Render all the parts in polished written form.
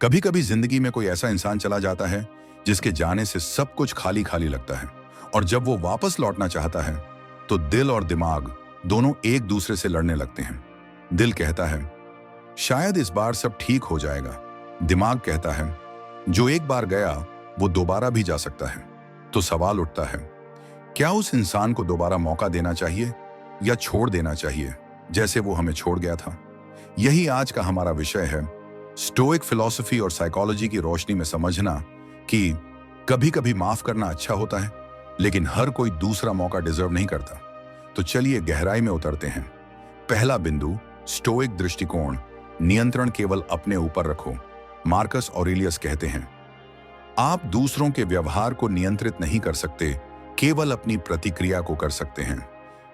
कभी कभी जिंदगी में कोई ऐसा इंसान चला जाता है जिसके जाने से सब कुछ खाली खाली लगता है, और जब वो वापस लौटना चाहता है तो दिल और दिमाग दोनों एक दूसरे से लड़ने लगते हैं। दिल कहता है शायद इस बार सब ठीक हो जाएगा। दिमाग कहता है जो एक बार गया वो दोबारा भी जा सकता है। तो सवाल उठता है, क्या उस इंसान को दोबारा मौका देना चाहिए या छोड़ देना चाहिए जैसे वो हमें छोड़ गया था? यही आज का हमारा विषय है। स्टोइक फिलॉसफी और साइकोलॉजी की रोशनी में समझना कि कभी कभी माफ करना अच्छा होता है, लेकिन हर कोई दूसरा मौका डिजर्व नहीं करता। तो चलिए गहराई में उतरते हैं। पहला बिंदु, स्टोइक दृष्टिकोण, नियंत्रण केवल अपने ऊपर रखो। मार्कस ऑरेलियस कहते हैं, आप दूसरों के व्यवहार को नियंत्रित नहीं कर सकते, केवल अपनी प्रतिक्रिया को कर सकते हैं।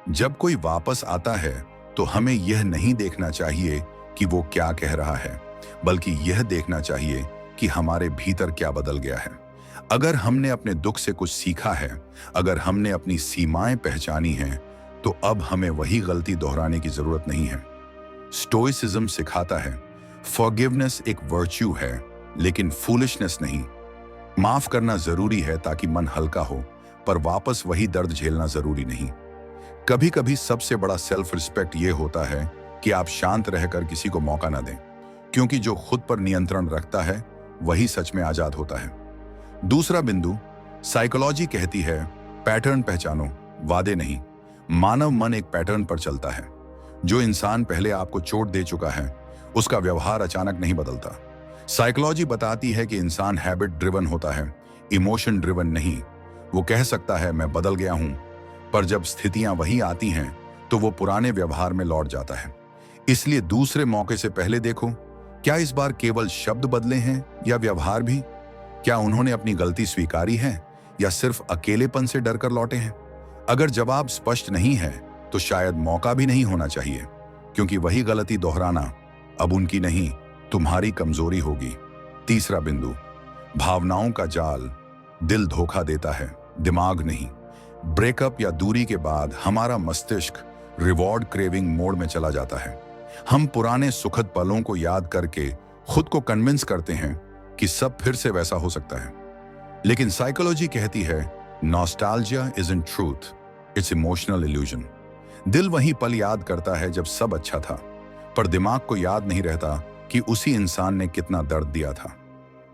जब कोई वापस आता है तो हमें यह नहीं देखना चाहिए कि वो क्या कह रहा है, बल्कि यह देखना चाहिए कि हमारे भीतर क्या बदल गया है। अगर हमने अपने दुख से कुछ सीखा है, अगर हमने अपनी सीमाएं पहचानी हैं, तो अब हमें वही गलती दोहराने की जरूरत नहीं है। स्टोइसिज्म सिखाता है फॉरगिवनेस एक वर्च्यू है, लेकिन फूलिशनेस नहीं। माफ करना जरूरी है ताकि मन हल्का हो, पर वापस वही दर्द झेलना जरूरी नहीं। कभी कभी सबसे बड़ा सेल्फ रिस्पेक्ट यह होता है कि आप शांत रहकर किसी को मौका ना दें, क्योंकि जो खुद पर नियंत्रण रखता है वही सच में आजाद होता है। दूसरा बिंदु, साइकोलॉजी कहती है पैटर्न पहचानो, वादे नहीं। मानव मन एक पैटर्न पर चलता है। जो इंसान पहले आपको चोट दे चुका है उसका व्यवहार अचानक नहीं बदलता। साइकोलॉजी बताती है कि इंसान हैबिट ड्रिवन होता है, इमोशन ड्रिवन नहीं। वो कह सकता है मैं बदल गया हूं, पर जब स्थितियां वही आती हैं तो वो पुराने व्यवहार में लौट जाता है। इसलिए दूसरे मौके से पहले देखो, क्या इस बार केवल शब्द बदले हैं या व्यवहार भी? क्या उन्होंने अपनी गलती स्वीकारी है या सिर्फ अकेलेपन से डरकर लौटे हैं? अगर जवाब स्पष्ट नहीं है तो शायद मौका भी नहीं होना चाहिए, क्योंकि वही गलती दोहराना अब उनकी नहीं, तुम्हारी कमजोरी होगी। तीसरा बिंदु, भावनाओं का जाल। दिल धोखा देता है, दिमाग नहीं। ब्रेकअप या दूरी के बाद हमारा मस्तिष्क रिवॉर्ड क्रेविंग मोड में चला जाता है। हम पुराने सुखद पलों को याद करके खुद को कन्विंस करते हैं कि सब फिर से वैसा हो सकता है। लेकिन साइकोलॉजी कहती है nostalgia isn't truth, it's emotional illusion. दिल वही पल याद करता है जब सब अच्छा था, पर दिमाग को याद नहीं रहता कि उसी इंसान ने कितना दर्द दिया था।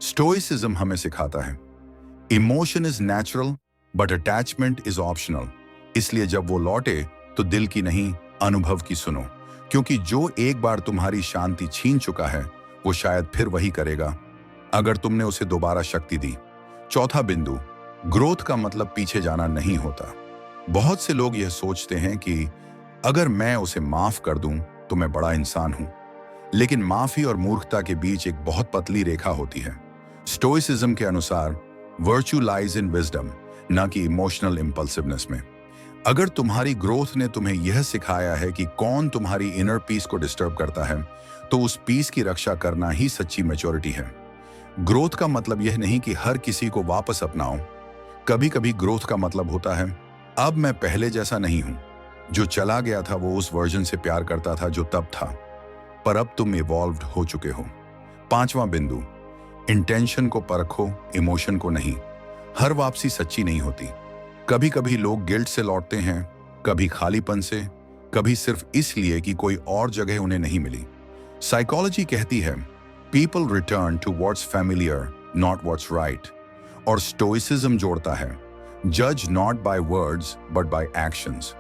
स्टोइसिज्म हमें सिखाता है emotion is natural but attachment is optional. इसलिए जब वो लौटे तो दिल की नहीं, अनुभव की सुनो, क्योंकि जो एक बार तुम्हारी शांति छीन चुका है वो शायद फिर वही करेगा अगर तुमने उसे दोबारा शक्ति दी। चौथा बिंदु, ग्रोथ का मतलब पीछे जाना नहीं होता। बहुत से लोग यह सोचते हैं कि अगर मैं उसे माफ कर दूं तो मैं बड़ा इंसान हूं, लेकिन माफी और मूर्खता के बीच एक बहुत पतली रेखा होती है। स्टोइसिज्म के अनुसार वर्च्यू लाइज इन विजडम, न कि इमोशनल इंपल्सिवनेस में। अगर तुम्हारी ग्रोथ ने तुम्हें यह सिखाया है कि कौन तुम्हारी इनर पीस को डिस्टर्ब करता है, तो उस पीस की रक्षा करना ही सच्ची मैच्योरिटी है। ग्रोथ का मतलब यह नहीं कि हर किसी को वापस अपनाओ। कभी कभी ग्रोथ का मतलब होता है अब मैं पहले जैसा नहीं हूं। जो चला गया था वो उस वर्जन से प्यार करता था जो तब था, पर अब तुम इवॉल्व्ड हो चुके हो। पांचवा बिंदु, इंटेंशन को परखो, इमोशन को नहीं। हर वापसी सच्ची नहीं होती। कभी कभी लोग गिल्ट से लौटते हैं, कभी खालीपन से, कभी सिर्फ इसलिए कि कोई और जगह उन्हें नहीं मिली। साइकोलॉजी कहती है people return to what's familiar, not what's right. और स्टोइसिज्म जोड़ता है जज not by words but by actions.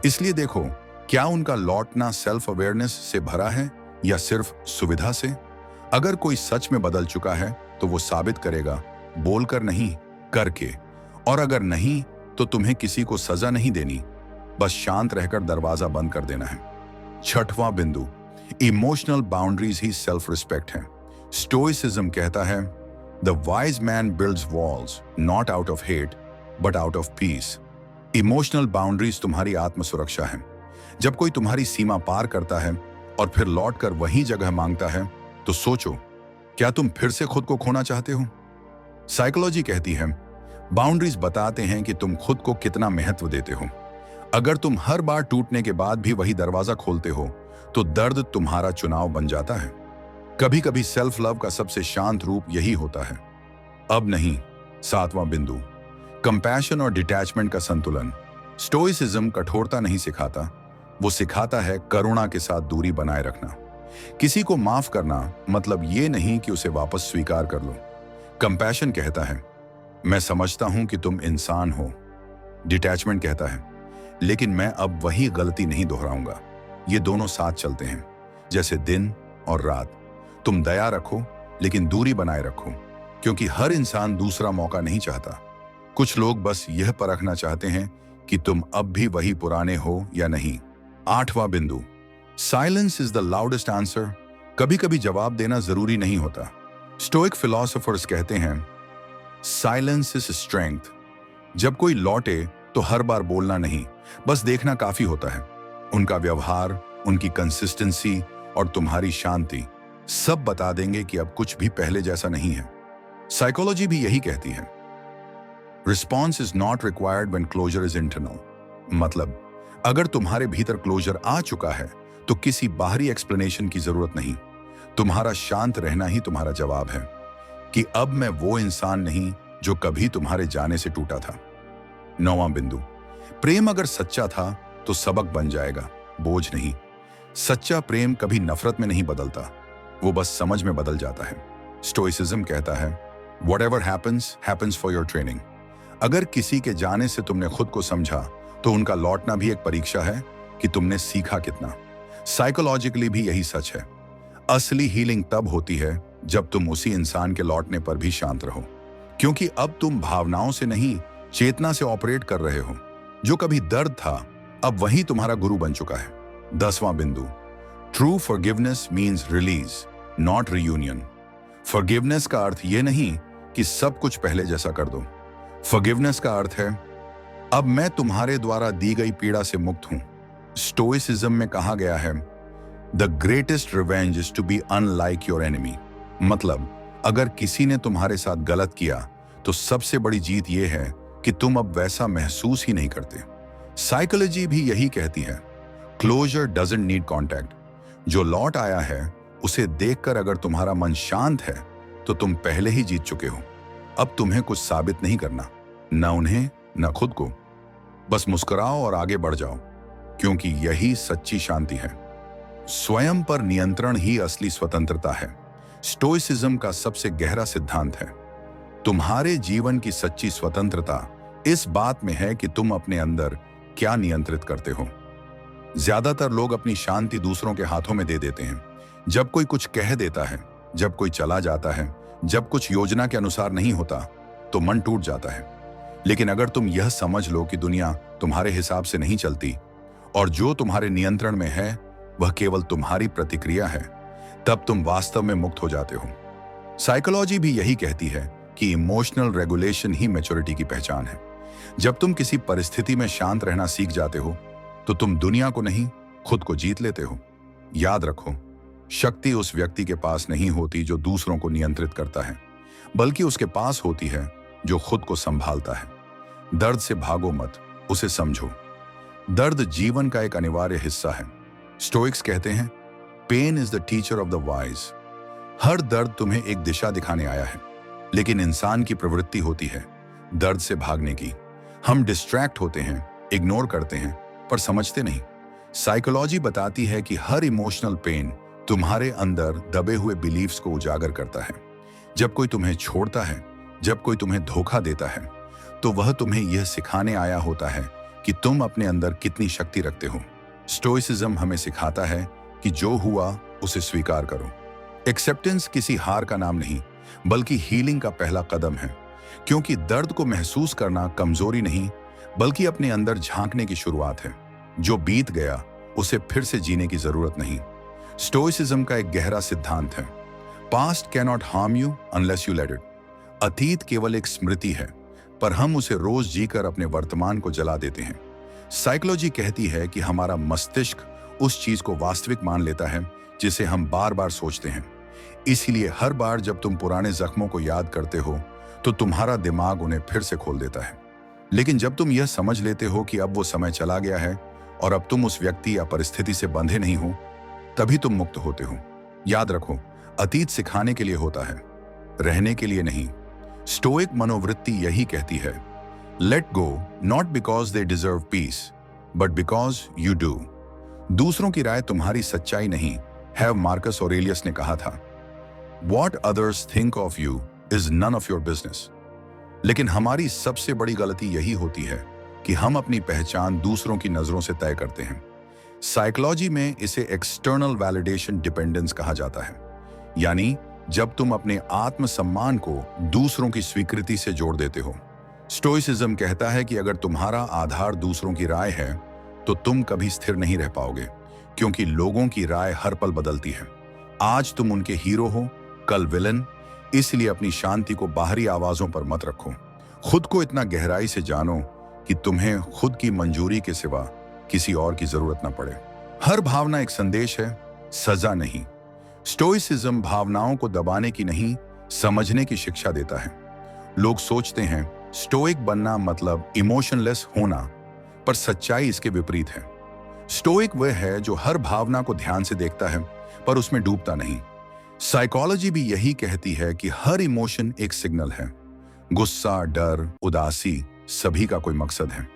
इसलिए देखो, क्या उनका लौटना सेल्फ अवेयरनेस से भरा है या सिर्फ सुविधा से? अगर कोई सच में बदल चुका है तो वो साबित करेगा, बोलकर नहीं, करके। और अगर नहीं तो तुम्हें किसी को सजा नहीं देनी, बस शांत रहकर दरवाजा बंद कर देना है। छठवां बिंदु, इमोशनल बाउंड्रीज ही सेल्फ रिस्पेक्ट है। स्टोइसिज्म कहता है the wise man builds walls not out of hate but out of peace. Emotional boundaries तुम्हारी आत्म सुरक्षा है। जब कोई तुम्हारी सीमा पार करता है और फिर लौटकर वही जगह मांगता है, तो सोचो, क्या तुम फिर से खुद को खोना चाहते हो? साइकोलॉजी कहती है बाउंड्रीज बताते हैं कि तुम खुद को कितना महत्व देते हो। अगर तुम हर बार टूटने के बाद भी वही दरवाजा खोलते हो तो दर्द तुम्हारा चुनाव बन जाता है। कभी कभी सेल्फ लव का सबसे शांत रूप यही होता है। अब नहीं। 7वां बिंदु, कंपैशन और डिटैचमेंट का संतुलन। स्टोइसिज्म कठोरता नहीं सिखाता, वो सिखाता है करुणा के साथ दूरी बनाए रखना। किसी को माफ करना मतलब ये नहीं कि उसे वापस स्वीकार कर लो। कंपैशन कहता है मैं समझता हूं कि तुम इंसान हो। डिटैचमेंट कहता है लेकिन मैं अब वही गलती नहीं दोहराऊंगा। ये दोनों साथ चलते हैं जैसे दिन और रात। तुम दया रखो लेकिन दूरी बनाए रखो, क्योंकि हर इंसान दूसरा मौका नहीं चाहता। कुछ लोग बस यह परखना चाहते हैं कि तुम अब भी वही पुराने हो या नहीं। 8वां बिंदु, silence is the loudest answer. कभी कभी जवाब देना जरूरी नहीं होता। स्टोइक फिलोसोफर्स कहते हैं साइलेंस इज स्ट्रेंथ। जब कोई लौटे तो हर बार बोलना नहीं, बस देखना काफी होता है। उनका व्यवहार, उनकी कंसिस्टेंसी और तुम्हारी शांति सब बता देंगे कि अब कुछ भी पहले जैसा नहीं है। साइकोलॉजी भी यही कहती है response is not required when closure is internal. मतलब अगर तुम्हारे भीतर क्लोजर आ चुका है तो किसी बाहरी एक्सप्लेनेशन की जरूरत नहीं। तुम्हारा शांत रहना ही तुम्हारा जवाब है कि अब मैं वो इंसान नहीं जो कभी तुम्हारे जाने से टूटा था। 9वां बिंदु, प्रेम अगर सच्चा था तो सबक बन जाएगा, बोझ नहीं। सच्चा प्रेम कभी नफरत में नहीं बदलता, वो बस समझ में बदल जाता है। स्टोइसिज्म कहता है whatever happens happens for your training. अगर किसी के जाने से तुमने खुद को समझा तो उनका लौटना भी एक परीक्षा है कि तुमने सीखा कितना। साइकोलॉजिकली भी यही सच है। असली हीलिंग तब होती है जब तुम उसी इंसान के लौटने पर भी शांत रहो, क्योंकि अब तुम भावनाओं से नहीं चेतना से ऑपरेट कर रहे हो। जो कभी दर्द था अब वही तुम्हारा गुरु बन चुका है। 10वां बिंदु, true forgiveness means release not reunion. Forgiveness का अर्थ ये नहीं कि सब कुछ पहले जैसा कर दो। फॉरगिवनेस का अर्थ है अब मैं तुम्हारे द्वारा दी गई पीड़ा से मुक्त हूं। स्टोइसिज्म में कहा गया है the greatest revenge is to be unlike your enemy. मतलब अगर किसी ने तुम्हारे साथ गलत किया तो सबसे बड़ी जीत यह है कि तुम अब वैसा महसूस ही नहीं करते। साइकोलॉजी भी यही कहती है क्लोजर डजंट नीड कॉन्टैक्ट। जो लौट आया है उसे देखकर अगर तुम्हारा मन शांत है तो तुम पहले ही जीत चुके हो। अब तुम्हें कुछ साबित नहीं करना, न उन्हें न खुद को। बस मुस्कुराओ और आगे बढ़ जाओ, क्योंकि यही सच्ची शांति है। स्वयं पर नियंत्रण ही असली स्वतंत्रता है। स्टोइसिज्म का सबसे गहरा सिद्धांत है तुम्हारे जीवन की सच्ची स्वतंत्रता इस बात में है कि तुम अपने अंदर क्या नियंत्रित करते हो। ज्यादातर लोग अपनी शांति दूसरों के हाथों में दे देते हैं। जब कोई कुछ कह देता है, जब कोई चला जाता है, जब कुछ योजना के अनुसार नहीं होता तो मन टूट जाता है। लेकिन अगर तुम यह समझ लो कि दुनिया तुम्हारे हिसाब से नहीं चलती और जो तुम्हारे नियंत्रण में है वह केवल तुम्हारी प्रतिक्रिया है, तब तुम वास्तव में मुक्त हो जाते हो। साइकोलॉजी भी यही कहती है कि इमोशनल रेगुलेशन ही मैच्योरिटी की पहचान है। जब तुम किसी परिस्थिति में शांत रहना सीख जाते हो तो तुम दुनिया को नहीं खुद को जीत लेते हो। याद रखो, शक्ति उस व्यक्ति के पास नहीं होती जो दूसरों को नियंत्रित करता है, बल्कि उसके पास होती है जो खुद को संभालता है। दर्द से भागो मत, उसे समझो। दर्द जीवन का एक अनिवार्य हिस्सा है। स्टोइक्स कहते हैं pain is the teacher of the wise. हर दर्द तुम्हें एक दिशा दिखाने आया है, लेकिन इंसान की प्रवृत्ति होती है दर्द से भागने की। हम डिस्ट्रैक्ट होते हैं, इग्नोर करते हैं, पर समझते नहीं। साइकोलॉजी बताती है कि हर इमोशनल पेन तुम्हारे अंदर दबे हुए बिलीफ्स को उजागर करता है। जब कोई तुम्हें छोड़ता है, जब कोई तुम्हें धोखा देता है, तो वह तुम्हें यह सिखाने आया होता है कि तुम अपने अंदर कितनी शक्ति रखते हो। स्टोइसिज्म हमें सिखाता है कि जो हुआ उसे स्वीकार करो। एक्सेप्टेंस किसी हार का नाम नहीं, बल्कि हीलिंग का पहला कदम है, क्योंकि दर्द को महसूस करना कमजोरी नहीं, बल्कि अपने अंदर झांकने की शुरुआत है। जो बीत गया उसे फिर से जीने की जरूरत नहीं। स्टोइसिज्म का एक गहरा सिद्धांत है past can not harm you unless you let it. अतीत केवल एक स्मृति है, पर हम उसे रोज जीकर अपने वर्तमान को जला देते हैं। साइकोलॉजी कहती है कि हमारा मस्तिष्क उस चीज को वास्तविक मान लेता है जिसे हम बार बार सोचते हैं। इसीलिए हर बार जब तुम पुराने जख्मों को याद करते हो तो तुम्हारा दिमाग उन्हें फिर से खोल देता है। लेकिन जब तुम यह समझ लेते हो कि अब वो समय चला गया है और अब तुम उस व्यक्ति या परिस्थिति से बंधे नहीं हो, तभी तुम मुक्त होते हो। याद रखो, अतीत सिखाने के लिए होता है, रहने के लिए नहीं। स्टोइक मनोवृत्ति यही कहती है, let go not because they deserve peace but because you do. दूसरों की राय तुम्हारी सच्चाई नहीं है, मार्कस ऑरेलियस ने कहा था। What others think of you is none of your business. लेकिन हमारी सबसे बड़ी गलती यही होती है कि हम अपनी पहचान दूसरों की नजरों से तय करते हैं। साइकोलॉजी में इसे एक्सटर्नल वैलिडेशन डिपेंडेंस कहा जाता है, यानी जब तुम अपने आत्मसम्मान को दूसरों की स्वीकृति से जोड़ देते हो। स्टोइसिज्म कहता है कि अगर तुम्हारा आधार दूसरों की राय है तो तुम कभी स्थिर नहीं रह पाओगे, क्योंकि लोगों की राय हर पल बदलती है। आज तुम उनके हीरो हो, कल विलन। इसलिए अपनी शांति को बाहरी आवाजों पर मत रखो। खुद को इतना गहराई से जानो कि तुम्हें खुद की मंजूरी के सिवा किसी और की जरूरत न पड़े। हर भावना एक संदेश है, सजा नहीं। स्टोइसिज्म भावनाओं को दबाने की नहीं, समझने की शिक्षा देता है। लोग सोचते हैं स्टोइक बनना मतलब इमोशनलेस होना, पर सच्चाई इसके विपरीत है। स्टोइक वह है जो हर भावना को ध्यान से देखता है पर उसमें डूबता नहीं। साइकोलॉजी भी यही कहती है कि हर इमोशन एक सिग्नल है। गुस्सा, डर, उदासी सभी का कोई मकसद है।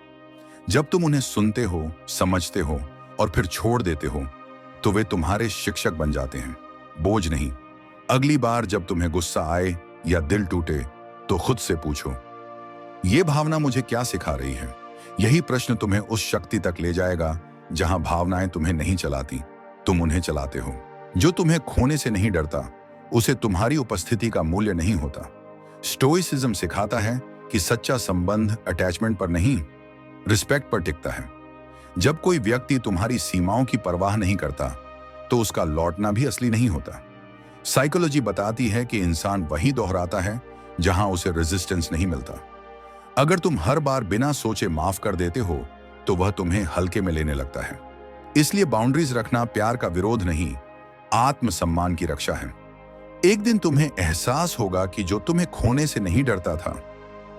जब तुम उन्हें सुनते हो, समझते हो और फिर छोड़ देते हो तो वे तुम्हारे शिक्षक बन जाते हैं, बोझ नहीं। अगली बार जब तुम्हें गुस्सा आए या दिल टूटे तो खुद से पूछो, ये भावना मुझे क्या सिखा रही है। यही प्रश्न तुम्हें उस शक्ति तक ले जाएगा जहां भावनाएं तुम्हें नहीं चलाती, तुम उन्हें चलाते हो। जो तुम्हें खोने से नहीं डरता उसे तुम्हारी उपस्थिति का मूल्य नहीं होता। स्टोइसिज्म सिखाता है कि सच्चा संबंध अटैचमेंट पर नहीं, रिस्पेक्ट पर टिकता है। जब कोई व्यक्ति तुम्हारी सीमाओं की परवाह नहीं करता तो उसका लौटना भी असली नहीं होता। साइकोलॉजी बताती है कि इंसान वही दोहराता है जहां उसे रेजिस्टेंस नहीं मिलता। अगर तुम हर बार बिना सोचे माफ कर देते हो तो वह तुम्हें हल्के में लेने लगता है। इसलिए बाउंड्रीज रखना प्यार का विरोध नहीं, आत्मसम्मान की रक्षा है। एक दिन तुम्हें एहसास होगा कि जो तुम्हें खोने से नहीं डरता था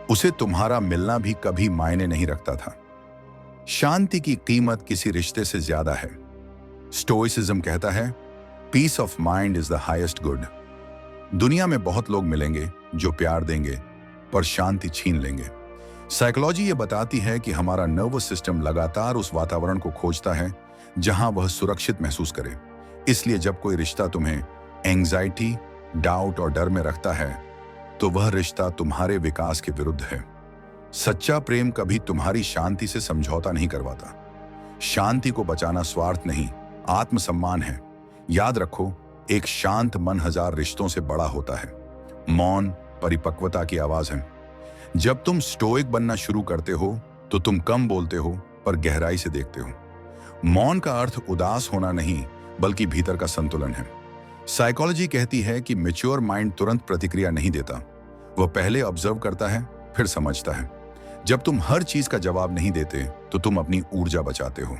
उसे तुम्हारा मिलना भी कभी मायने नहीं रखता था। शांति की कीमत किसी रिश्ते से ज्यादा है। स्टोइसिज्म कहता है, peace of mind is the highest good. दुनिया में बहुत लोग मिलेंगे जो प्यार देंगे पर शांति छीन लेंगे। साइकोलॉजी ये बताती है कि हमारा नर्वस सिस्टम लगातार उस वातावरण को खोजता है जहां वह सुरक्षित महसूस करे। इसलिए जब कोई रिश्ता तुम्हें एंग्जाइटी, डाउट और डर में रखता है तो वह रिश्ता तुम्हारे विकास के विरुद्ध है। सच्चा प्रेम कभी तुम्हारी शांति से समझौता नहीं करवाता। शांति को बचाना स्वार्थ नहीं, आत्मसम्मान है। याद रखो, एक शांत मन हजार रिश्तों से बड़ा होता है। मौन परिपक्वता की आवाज है। जब तुम स्टोइक बनना शुरू करते हो तो तुम कम बोलते हो पर गहराई से देखते हो। मौन का अर्थ उदास होना नहीं बल्कि भीतर का संतुलन है। साइकोलॉजी कहती है कि मैच्योर माइंड तुरंत प्रतिक्रिया नहीं देता, वह पहले ऑब्जर्व करता है फिर समझता है। जब तुम हर चीज का जवाब नहीं देते तो तुम अपनी ऊर्जा बचाते हो।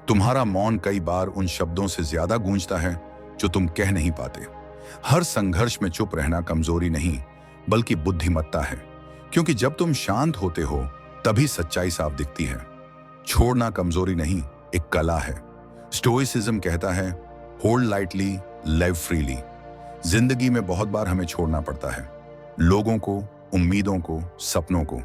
तुम्हारा मौन कई बार उन शब्दों से ज्यादा गूंजता है जो तुम कह नहीं पाते। हर संघर्ष में चुप रहना कमजोरी नहीं बल्कि बुद्धिमत्ता है, क्योंकि जब तुम शांत होते हो तभी सच्चाई साफ दिखती है। छोड़ना कमजोरी नहीं, एक कला है। स्टोइसिज्म कहता है, होल्ड लाइटली, लिव फ्रीली। जिंदगी में बहुत बार हमें छोड़ना पड़ता है, लोगों को, उम्मीदों को, सपनों को,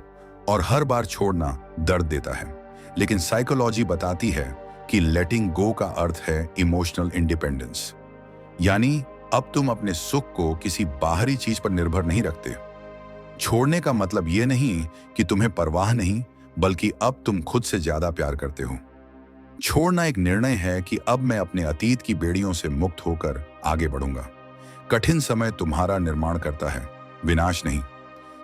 और हर बार छोड़ना दर्द देता है। लेकिन साइकोलॉजी बताती है कि लेटिंग गो का अर्थ है इमोशनल इंडिपेंडेंस, यानी अब तुम अपने सुख को किसी बाहरी चीज पर निर्भर नहीं रखते। छोड़ने का मतलब यह नहीं कि तुम्हें परवाह नहीं, बल्कि अब तुम खुद से ज्यादा प्यार करते हो। छोड़ना एक निर्णय है कि अब मैं अपने अतीत की बेड़ियों से मुक्त होकर आगे बढ़ूंगा। कठिन समय तुम्हारा निर्माण करता है, विनाश नहीं।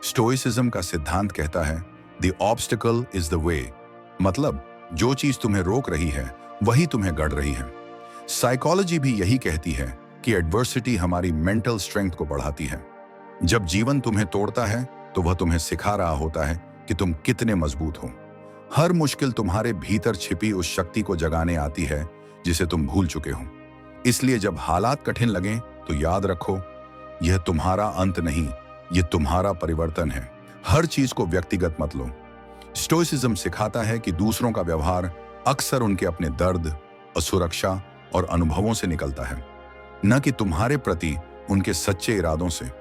स्टोइसिज्म का सिद्धांत कहता है, the obstacle is the way, मतलब जो चीज तुम्हें रोक रही है वही तुम्हें गढ़ रही है। साइकोलॉजी भी यही कहती है कि एडवर्सिटी हमारी मेंटल स्ट्रेंथ को बढ़ाती है। जब जीवन तुम्हें तोड़ता है तो वह तुम्हें सिखा रहा होता है कि तुम कितने मजबूत हो। हर मुश्किल तुम्हारे भीतर छिपी उस शक्ति को जगाने आती है जिसे तुम भूल चुके हो। इसलिए जब हालात कठिन लगें तो याद रखो, यह तुम्हारा अंत नहीं, यह तुम्हारा परिवर्तन है। हर चीज को व्यक्तिगत मत लो। स्टोइसिज्म सिखाता है कि दूसरों का व्यवहार अक्सर उनके अपने दर्द, असुरक्षा और अनुभवों से निकलता है, न कि तुम्हारे प्रति उनके सच्चे इरादों से।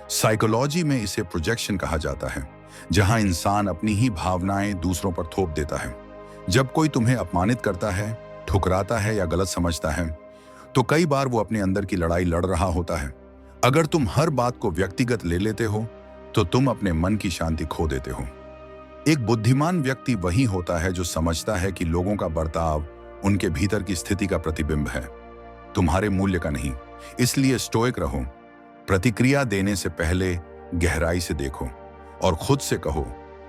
साइकोलॉजी में इसे प्रोजेक्शन कहा जाता है, जहां इंसान अपनी ही भावनाएं दूसरों पर थोप देता है। जब कोई तुम्हें अपमानित करता है, ठुकराता है या गलत समझता है, तो कई बार वो अपने अंदर की लड़ाई लड़ रहा होता है। अगर तुम हर बात को व्यक्तिगत ले लेते हो, तो तुम अपने मन की शांति खो देते हो। एक बुद्धिमान व्यक्ति वही होता है जो समझता है कि लोगों का बर्ताव उनके भीतर की स्थिति का प्रतिबिंब है, तुम्हारे मूल्य का नहीं। इसलिए स्टोइक रहो। प्रतिक्रिया देने से पहले गहराई से देखो और खुद से कहो,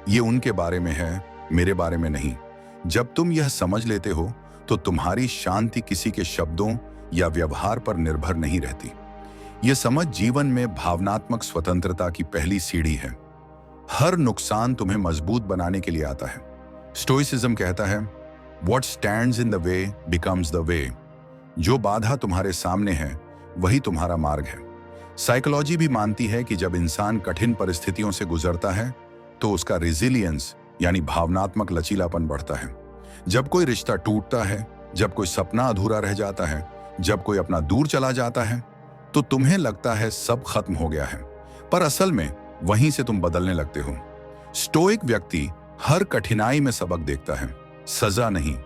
ये उनके बारे में है, मेरे बारे में नहीं। जब तुम यह समझ लेते हो, तो तुम्हारी शांति किसी के शब्दों या व्यवहार पर निर्भर नहीं रहती। यह समझ जीवन में भावनात्मक स्वतंत्रता की पहली सीढ़ी है। हर नुकसान तुम्हें मजबूत बनाने के लिए आता है। स्टोइसिज्म कहता है, What stands in the way becomes the way। जो बाधा तुम्हारे सामने है, वही तुम्हारा मार्ग है। साइकोलॉजी भी मानती है कि जब इंसान कठिन परिस्थितियों से गुजरता है, तो उसका रेजिलियंस यानी भावनात्मक लचीलापन बढ़ता है। जब कोई रिश्ता टूटता है, जब कोई सपना अधूरा रह जाता है, जब कोई अपना दूर चला जाता है, तो तुम्हें लगता है सब खत्म हो गया है, पर असल में वहीं से तुम बदलने लगते हो। स्टोइक व्यक्ति हर कठिनाई में सबक देखता है, सजा नहीं।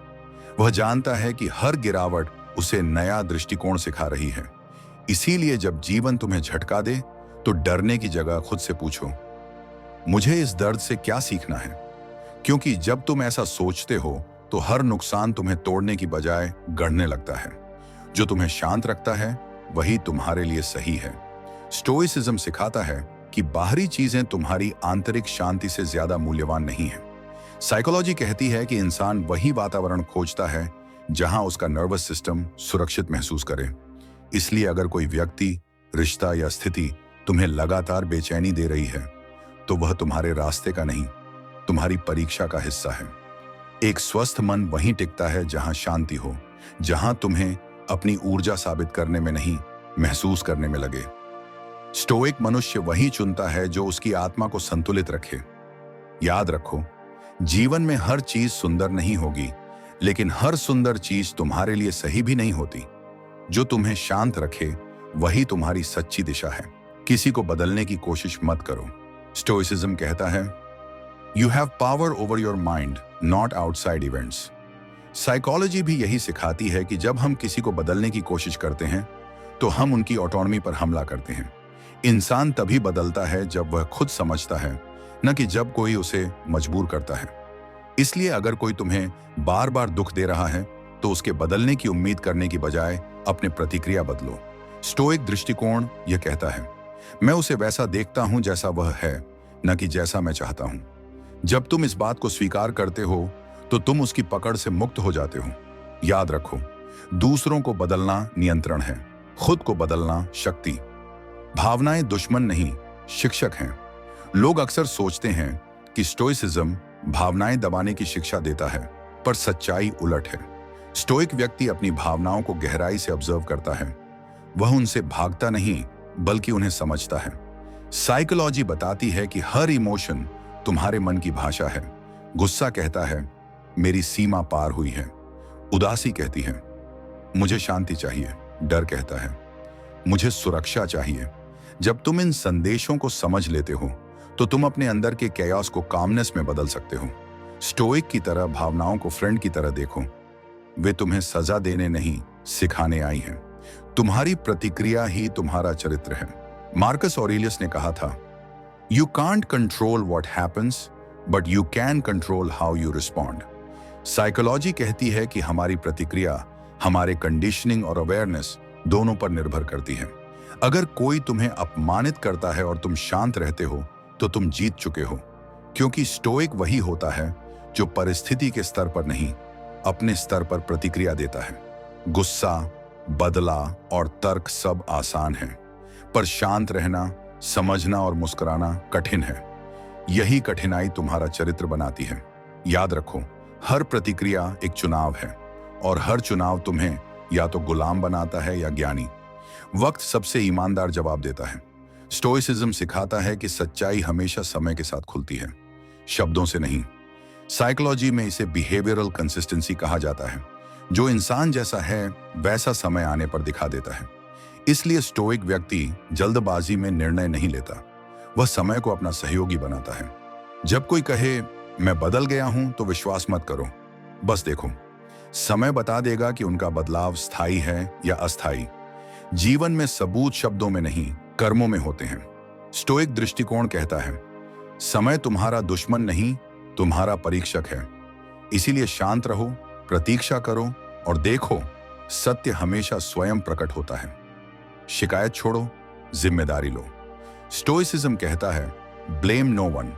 वह जानता है कि हर गिरावट उसे नया दृष्टिकोण सिखा रही है। इसीलिए जब जीवन तुम्हें झटका दे, तो डरने की जगह खुद से पूछो, मुझे इस दर्द से क्या सीखना है? क्योंकि जब तुम ऐसा सोचते हो, तो हर नुकसान तुम्हें तोड़ने की बजाय गढ़ने लगता है। जो तुम्हें शांत रखता है, वही तुम्हारे लिए सही है। स्टोइसिज्म सिखाता है कि बाहरी चीजें तुम्हारी आंतरिक शांति से ज्यादा मूल्यवान नहीं है। साइकोलॉजी कहती है कि इंसान वही वातावरण खोजता है जहां उसका नर्वस सिस्टम सुरक्षित महसूस करे। इसलिए अगर कोई व्यक्ति, रिश्ता या स्थिति तुम्हें लगातार बेचैनी दे रही है, तो वह तुम्हारे रास्ते का नहीं, तुम्हारी परीक्षा का हिस्सा है। एक स्वस्थ मन वहीं टिकता है जहां शांति हो, जहां तुम्हें अपनी ऊर्जा साबित करने में नहीं, महसूस करने में लगे। स्टोइक मनुष्य वही चुनता है जो उसकी आत्मा को संतुलित रखे। याद रखो, जीवन में हर चीज सुंदर नहीं होगी, लेकिन हर सुंदर चीज तुम्हारे लिए सही भी नहीं होती। जो तुम्हें शांत रखे, वही तुम्हारी सच्ची दिशा है। किसी को बदलने की कोशिश मत करो। स्टोइसिज्म कहता है, you have power over your mind, not outside events. Psychology भी यही सिखाती है कि जब हम किसी को बदलने की कोशिश करते हैं, तो हम उनकी ऑटोनॉमी पर हमला करते हैं। इंसान तभी बदलता है जब वह खुद समझता है, न कि जब कोई उसे मजबूर करता है। इसलिए अगर कोई तुम्हें बार बार दुख दे रहा है, तो उसके बदलने की उम्मीद करने की बजाय अपने प्रतिक्रिया बदलो। स्टोइक दृष्टिकोण यह कहता है, मैं उसे वैसा देखता हूं जैसा वह है, न कि जैसा मैं चाहता हूं। जब तुम इस बात को स्वीकार करते हो, तो तुम उसकी पकड़ से मुक्त हो जाते हो। याद रखो, दूसरों को बदलना नियंत्रण है, खुद को बदलना शक्ति। भावनाएं दुश्मन नहीं, शिक्षक हैं। लोग अक्सर सोचते हैं कि स्टोइसिज्म भावनाएं दबाने की शिक्षा देता है, पर सच्चाई उलट है। स्टोइक व्यक्ति अपनी भावनाओं को गहराई से ऑब्जर्व करता है। वह उनसे भागता नहीं, बल्कि उन्हें समझता है। साइकोलॉजी बताती है कि हर इमोशन तुम्हारे मन की भाषा है। गुस्सा कहता है, मेरी सीमा पार हुई है। उदासी कहती है, मुझे शांति चाहिए। डर कहता है, मुझे सुरक्षा चाहिए। जब तुम इन संदेशों को समझ लेते हो, तो तुम अपने अंदर के कैओस को कामनेस में बदल सकते हो। स्टोइक की तरह भावनाओं को फ्रेंड की तरह देखो। वे तुम्हें सजा देने नहीं, सिखाने आई हैं। तुम्हारी प्रतिक्रिया ही तुम्हारा चरित्र है। मार्कस ऑरेलियस ने कहा था, you can't control what happens, but you can control how you respond. Psychology कहती है कि हमारी प्रतिक्रिया हमारे कंडीशनिंग और अवेयरनेस दोनों पर निर्भर करती है। अगर कोई तुम्हें अपमानित करता है और तुम शांत रहते हो, तो तुम जीत चुके हो। क्योंकि स्टोइक वही होता है जो परिस्थिति के स्तर पर नहीं, अपने स्तर पर प्रतिक्रिया देता है। गुस्सा, बदला और तर्क सब आसान है, पर शांत रहना, समझना और मुस्कुराना कठिन है। यही कठिनाई तुम्हारा चरित्र बनाती है। याद रखो, हर प्रतिक्रिया एक चुनाव है, और हर चुनाव तुम्हें या तो गुलाम बनाता है या ज्ञानी। वक्त सबसे ईमानदार जवाब देता है। स्टोइसिज्म सिखाता है कि सच्चाई हमेशा समय के साथ खुलती है, शब्दों से नहीं। साइकोलॉजी में इसे बिहेवियरल कंसिस्टेंसी कहा जाता है। जो इंसान जैसा है, वैसा समय आने पर दिखा देता है। इसलिए स्टोइक व्यक्ति जल्दबाजी में निर्णय नहीं लेता, वह समय को अपना सहयोगी बनाता है। जब कोई कहे मैं बदल गया हूं तो विश्वास मत करो, बस देखो, समय बता देगा कि उनका बदलाव स्थायी है या अस्थायी। जीवन में सबूत शब्दों में नहीं, कर्मों में होते हैं। स्टोइक दृष्टिकोण कहता है, समय तुम्हारा दुश्मन नहीं, तुम्हारा परीक्षक है। इसीलिए शांत रहो, प्रतीक्षा करो और देखो, सत्य हमेशा स्वयं प्रकट होता है। शिकायत छोड़ो, जिम्मेदारी लो। स्टोइसिज्म कहता है, ब्लेम नो वन।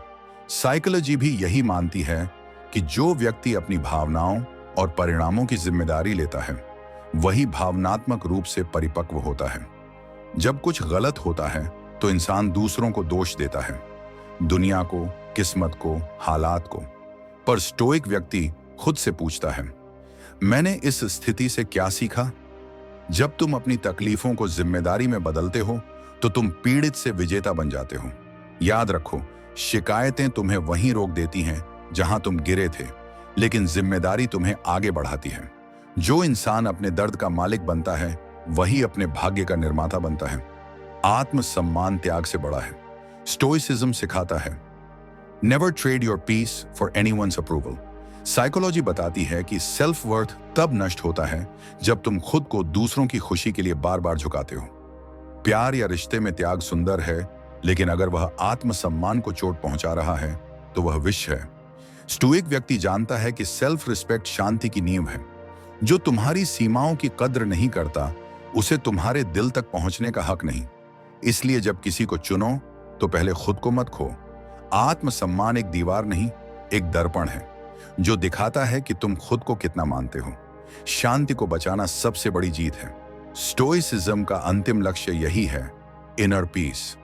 साइकोलॉजी भी यही मानती है कि जो व्यक्ति अपनी भावनाओं और परिणामों की जिम्मेदारी लेता है, वही भावनात्मक रूप से परिपक्व होता है। जब कुछ गलत होता है तो इंसान दूसरों को दोष देता है, दुनिया को, किस्मत को, हालात को। पर स्टोइक व्यक्ति खुद से पूछता है, मैंने इस स्थिति से क्या सीखा? जब तुम अपनी तकलीफों को जिम्मेदारी में बदलते हो तो तुम पीड़ित से विजेता बन जाते हो। याद रखो, शिकायतें तुम्हें वहीं रोक देती हैं जहां तुम गिरे थे, लेकिन जिम्मेदारी तुम्हें आगे बढ़ाती है। जो इंसान अपने दर्द का मालिक बनता है, वही अपने भाग्य का निर्माता बनता है। आत्मसम्मान त्याग से बड़ा है। स्टोइसिज्म सिखाता है, never trade your peace for anyone's approval. Psychology बताती है कि सेल्फ वर्थ तब नष्ट होता है जब तुम खुद को दूसरों की खुशी के लिए बार बार झुकाते हो। प्यार या रिश्ते में त्याग सुंदर है, लेकिन अगर वह आत्मसम्मान को चोट पहुंचा रहा है तो वह विष है। स्टोइक व्यक्ति जानता है कि सेल्फ रिस्पेक्ट शांति की नींव है। जो तुम्हारी सीमाओं की कद्र नहीं करता, उसे तुम्हारे दिल तक पहुंचने का हक नहीं। इसलिए जब किसी को चुनो तो पहले खुद को मत खो। आत्मसम्मान एक दीवार नहीं, एक दर्पण है जो दिखाता है कि तुम खुद को कितना मानते हो। शांति को बचाना सबसे बड़ी जीत है। स्टोइसिज्म का अंतिम लक्ष्य यही है, इनर पीस।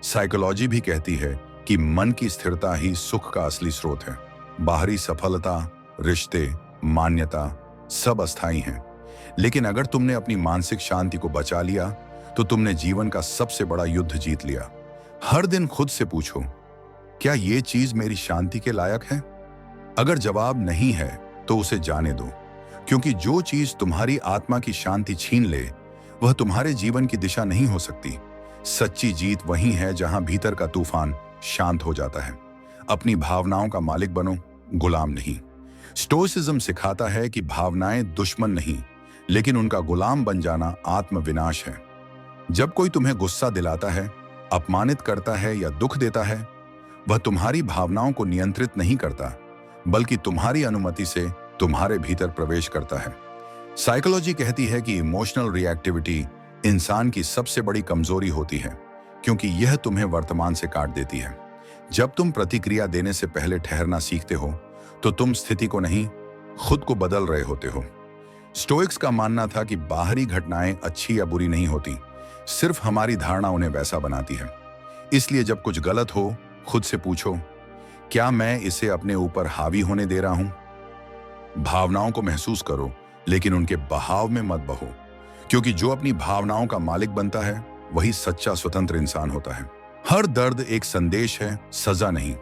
साइकोलॉजी भी कहती है कि मन की स्थिरता ही सुख का असली स्रोत है। बाहरी सफलता, रिश्ते, मान्यता सब अस्थायी हैं, लेकिन अगर तुमने अपनी मानसिक शांति को बचा लिया तो तुमने जीवन का सबसे बड़ा युद्ध जीत लिया। हर दिन खुद से पूछो, क्या ये चीज मेरी शांति के लायक है? अगर जवाब नहीं है तो उसे जाने दो, क्योंकि जो चीज तुम्हारी आत्मा की शांति छीन ले, वह तुम्हारे जीवन की दिशा नहीं हो सकती। सच्ची जीत वहीं है जहां भीतर का तूफान शांत हो जाता है। अपनी भावनाओं का मालिक बनो, गुलाम नहीं। स्टोइसिज्म सिखाता है कि भावनाएं दुश्मन नहीं, लेकिन उनका गुलाम बन जाना आत्मविनाश है। जब कोई तुम्हें गुस्सा दिलाता है, अपमानित करता है या दुख देता है, वह तुम्हारी भावनाओं को नियंत्रित नहीं करता, बल्कि तुम्हारी अनुमति से तुम्हारे भीतर प्रवेश करता है। साइकोलॉजी कहती है कि इमोशनल रिएक्टिविटी इंसान की सबसे बड़ी कमजोरी होती है, क्योंकि यह तुम्हें वर्तमान से काट देती है। जब तुम प्रतिक्रिया देने से पहले ठहरना सीखते हो तो तुम स्थिति को नहीं, खुद को बदल रहे होते हो। स्टोइक्स का मानना था कि बाहरी घटनाएं अच्छी या बुरी नहीं होती, सिर्फ हमारी धारणा उन्हें वैसा बनाती है। इसलिए जब कुछ गलत हो, खुद से पूछो, क्या मैं इसे अपने ऊपर हावी होने दे रहा हूं? भावनाओं को महसूस करो, लेकिन उनके बहाव में मत बहो, क्योंकि जो अपनी भावनाओं का मालिक बनता है, वही सच्चा स्वतंत्र इंसान होता है। हर दर्द एक संदेश है, सजा नहीं।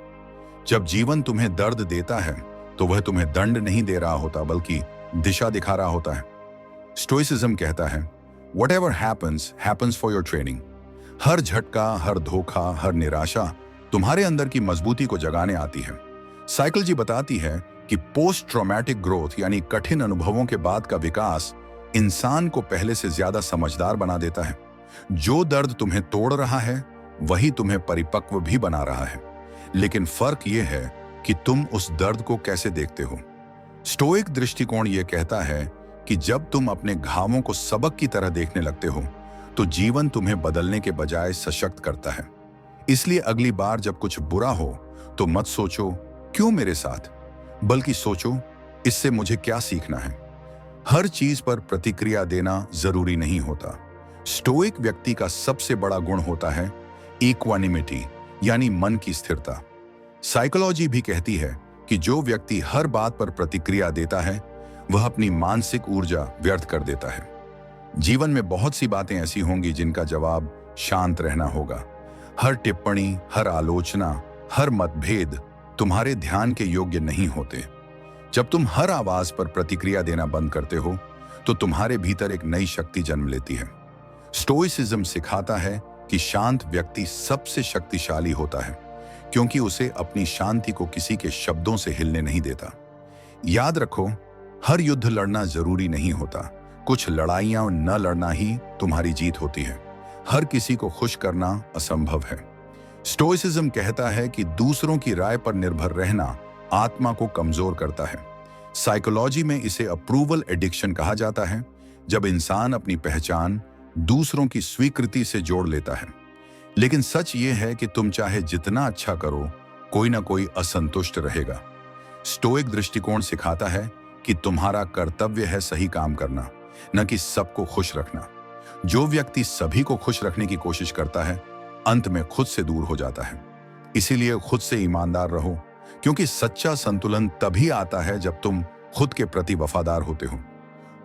जब जीवन तुम्हें दर्द देता है तो वह तुम्हें दंड नहीं दे रहा होता, बल्कि दिशा दिखा रहा होता है। स्टोइसिज्म कहता है, Whatever happens, happens for your training। हर झटका, हर धोखा, हर निराशा तुम्हारे अंदर की मजबूती को जगाने आती है। साइकोलॉजी बताती है कि पोस्ट ट्रॉमेटिक ग्रोथ यानी कठिन अनुभवों के बाद का विकास इंसान को पहले से ज्यादा समझदार बना देता है। जो दर्द तुम्हें तोड़ रहा है, वही तुम्हें परिपक्व भी बना रहा है, लेकिन फर्क यह है कि तुम उस दर्द को कैसे देखते हो। स्टोइक दृष्टिकोण यह कहता है कि जब तुम अपने घावों को सबक की तरह देखने लगते हो, तो जीवन तुम्हें बदलने के बजाय सशक्त करता है। इसलिए अगली बार जब कुछ बुरा हो तो मत सोचो क्यों मेरे साथ, बल्कि सोचो इससे मुझे क्या सीखना है। हर चीज पर प्रतिक्रिया देना जरूरी नहीं होता। स्टोइक व्यक्ति का सबसे बड़ा गुण होता है इक्वानिमिटी, यानी मन की स्थिरता। साइकोलॉजी भी कहती है कि जो व्यक्ति हर बात पर प्रतिक्रिया देता है, वह अपनी मानसिक ऊर्जा व्यर्थ कर देता है। जीवन में बहुत सी बातें ऐसी होंगी जिनका जवाब शांत रहना होगा। हर टिप्पणी, हर आलोचना, हर मतभेद तुम्हारे ध्यान के योग्य नहीं होते। जब तुम हर आवाज पर प्रतिक्रिया देना बंद करते हो, तो तुम्हारे भीतर एक नई शक्ति जन्म लेती है। स्टोइसिज्म सिखाता है कि शांत व्यक्ति सबसे शक्तिशाली होता है, क्योंकि उसे अपनी शांति को किसी के शब्दों से हिलने नहीं देता। याद रखो, हर युद्ध लड़ना जरूरी नहीं होता। कुछ लड़ाइयां न लड़ना ही तुम्हारी जीत होती है। हर किसी को खुश करना असंभव है। स्टोइसिज्म कहता है कि दूसरों की राय पर निर्भर रहना आत्मा को कमजोर करता है। साइकोलॉजी में इसे अप्रूवल एडिक्शन कहा जाता है, जब इंसान अपनी पहचान दूसरों की स्वीकृति से जोड़ लेता है। लेकिन सच ये है कि तुम चाहे जितना अच्छा करो, कोई ना कोई असंतुष्ट रहेगा। स्टोइक दृष्टिकोण सिखाता है कि तुम्हारा कर्तव्य है सही काम करना, न कि सबको खुश रखना। जो व्यक्ति सभी को खुश रखने की कोशिश करता है, अंत में खुद से दूर हो जाता है। इसीलिए खुद से ईमानदार रहो, क्योंकि सच्चा संतुलन तभी आता है जब तुम खुद के प्रति वफादार होते हो।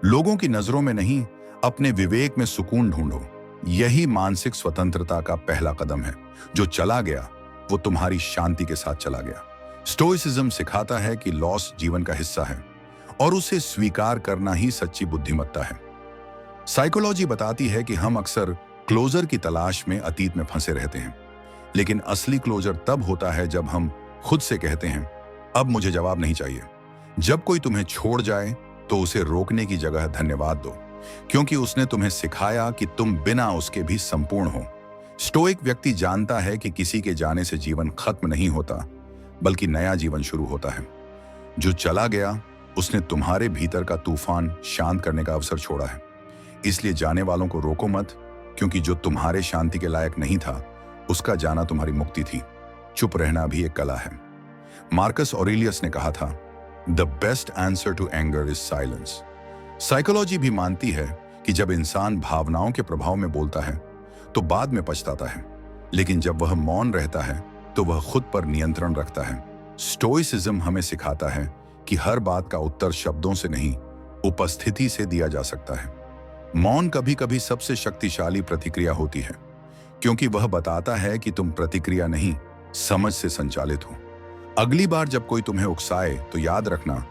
लोगों की नजरों में नहीं, अपने विवेक में सुकून ढूंढो। यही मानसिक स्वतंत्रता का पहला कदम है। जो चला गया वो तुम्हारी शांति के साथ चला गया। स्टोइसिज्म सिखाता है कि लॉस जीवन का हिस्सा है और उसे स्वीकार करना ही सच्ची बुद्धिमत्ता है। साइकोलॉजी बताती है कि हम अक्सर क्लोजर की तलाश में अतीत में फंसे रहते हैं, लेकिन असली क्लोजर तब होता है जब हम खुद से कहते हैं, अब मुझे जवाब नहीं चाहिए। जब कोई तुम्हें छोड़ जाए तो उसे रोकने की जगह धन्यवाद दो, क्योंकि उसने तुम्हें सिखाया कि तुम बिना उसके भी संपूर्ण हो। स्टोइक व्यक्ति जानता है कि किसी के जाने से जीवन खत्म नहीं होता, बल्कि नया जीवन शुरू होता है। जो चला गया उसने तुम्हारे भीतर का तूफान शांत करने का अवसर छोड़ा है। इसलिए जाने वालों को रोको मत, क्योंकि जो तुम्हारे शांति के लायक नहीं था, उसका जाना तुम्हारी मुक्ति थी। चुप रहना भी एक कला है। मार्कस ऑरेलियस ने कहा था, the best answer to anger is silence. Psychology भी मानती है कि जब इंसान भावनाओं के प्रभाव में बोलता है तो बाद में पछताता है, लेकिन जब वह मौन रहता है तो वह खुद पर नियंत्रण रखता है। स्टोइसिज्म हमें सिखाता है कि हर बात का उत्तर शब्दों से नहीं, उपस्थिति से दिया जा सकता है। मौन कभी कभी सबसे शक्तिशाली प्रतिक्रिया होती है, क्योंकि वह बताता है कि तुम प्रतिक्रिया नहीं, समझ से संचालित हो। अगली बार जब कोई तुम्हें उकसाए तो याद रखना,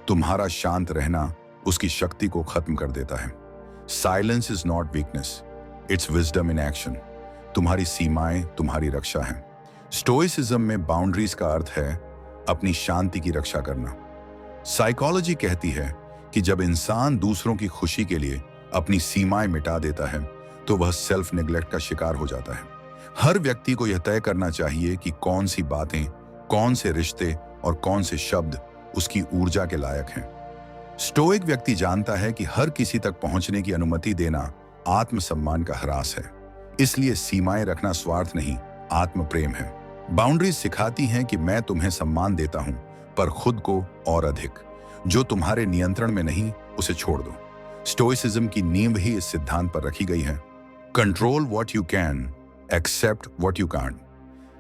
तुम्हारा शांत रहना उसकी शक्ति को खत्म कर देता है। Silence is not weakness, it's wisdom in action. तुम्हारी सीमाएं तुम्हारी रक्षा है। स्टोइसिज्म में बाउंड्रीज का अर्थ है अपनी शांति की रक्षा करना। साइकोलॉजी कहती है कि जब इंसान दूसरों की खुशी के लिए अपनी सीमाएं मिटा देता है तो वह सेल्फ नेग्लेक्ट का शिकार हो जाता है। हर व्यक्ति को यह तय करना चाहिए कि कौन सी बातें, कौन से रिश्ते और कौन से शब्द उसकी ऊर्जा के लायक हैं। स्टोइक व्यक्ति जानता है कि हर किसी तक पहुंचने की अनुमति देना आत्मसम्मान का ह्रास है। इसलिए सीमाएं रखना स्वार्थ नहीं, आत्म प्रेम है। बाउंड्रीज सिखाती हैं कि मैं तुम्हें सम्मान देता हूं, पर खुद को और अधिक। जो तुम्हारे नियंत्रण में नहीं, उसे छोड़ दो। स्टोइसिज्म की नींव ही इस सिद्धांत पर रखी गई है, control what you can, accept what you can't.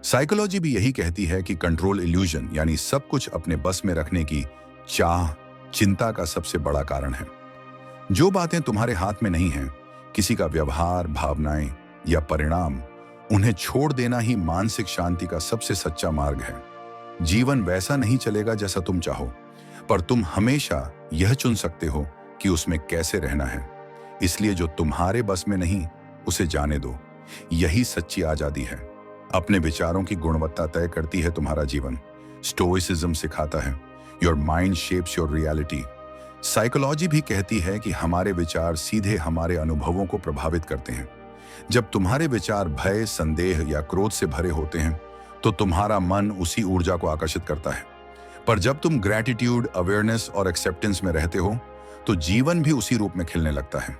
Psychology भी यही कहती है कि कंट्रोल इल्यूजन, यानी सब कुछ अपने बस में रखने की चाह, चिंता का सबसे बड़ा कारण है। जो बातें तुम्हारे हाथ में नहीं हैं, किसी का व्यवहार, भावनाएं या परिणाम, उन्हें छोड़ देना ही मानसिक शांति का सबसे सच्चा मार्ग है। जीवन वैसा नहीं चलेगा जैसा तुम चाहो, पर तुम हमेशा यह चुन सकते हो कि उसमें कैसे रहना है। इसलिए जो तुम्हारे बस में नहीं, उसे जाने दो। यही सच्ची आजादी है। अपने विचारों की गुणवत्ता तय करती है तुम्हारा जीवन। स्टोइसिज्म सिखाता है, your mind shapes your reality. Psychology भी कहती है कि हमारे विचार सीधे हमारे अनुभवों को प्रभावित करते हैं। जब तुम्हारे विचार भय, संदेह या क्रोध से भरे होते हैं तो तुम्हारा मन उसी ऊर्जा को आकर्षित करता है। पर जब तुम ग्रैटिट्यूड, अवेयरनेस और एक्सेप्टेंस में रहते हो तो जीवन भी उसी रूप में खिलने लगता है।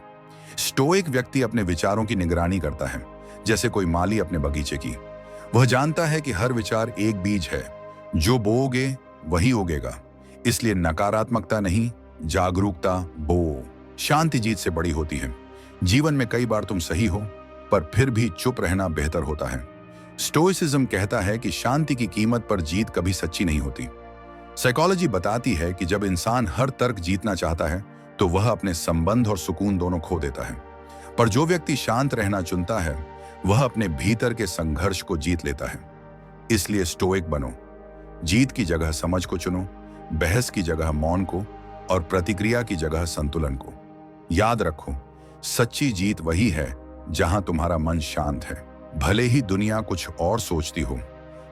स्टोइक व्यक्ति अपने विचारों की निगरानी करता है, जैसे कोई माली अपने बगीचे की। वह जानता है कि हर विचार एक बीज है, जो बोओगे वही उगेगा। इसलिए नकारात्मकता नहीं, जागरूकता बो। शांति जीत से बड़ी होती है। जीवन में कई बार तुम सही हो, पर फिर भी चुप रहना बेहतर होता है। स्टोइसिज्म कहता है कि शांति की कीमत पर जीत कभी सच्ची नहीं होती। साइकोलॉजी बताती है कि जब इंसान हर तर्क जीतना चाहता है तो वह अपने संबंध और सुकून दोनों खो देता है। पर जो व्यक्ति शांत रहना चुनता है, वह अपने भीतर के संघर्ष को जीत लेता है। इसलिए स्टोइक बनो। जीत की जगह समझ को चुनो, बहस की जगह मौन को और प्रतिक्रिया की जगह संतुलन को। याद रखो, सच्ची जीत वही है जहां तुम्हारा मन शांत है, भले ही दुनिया कुछ और सोचती हो।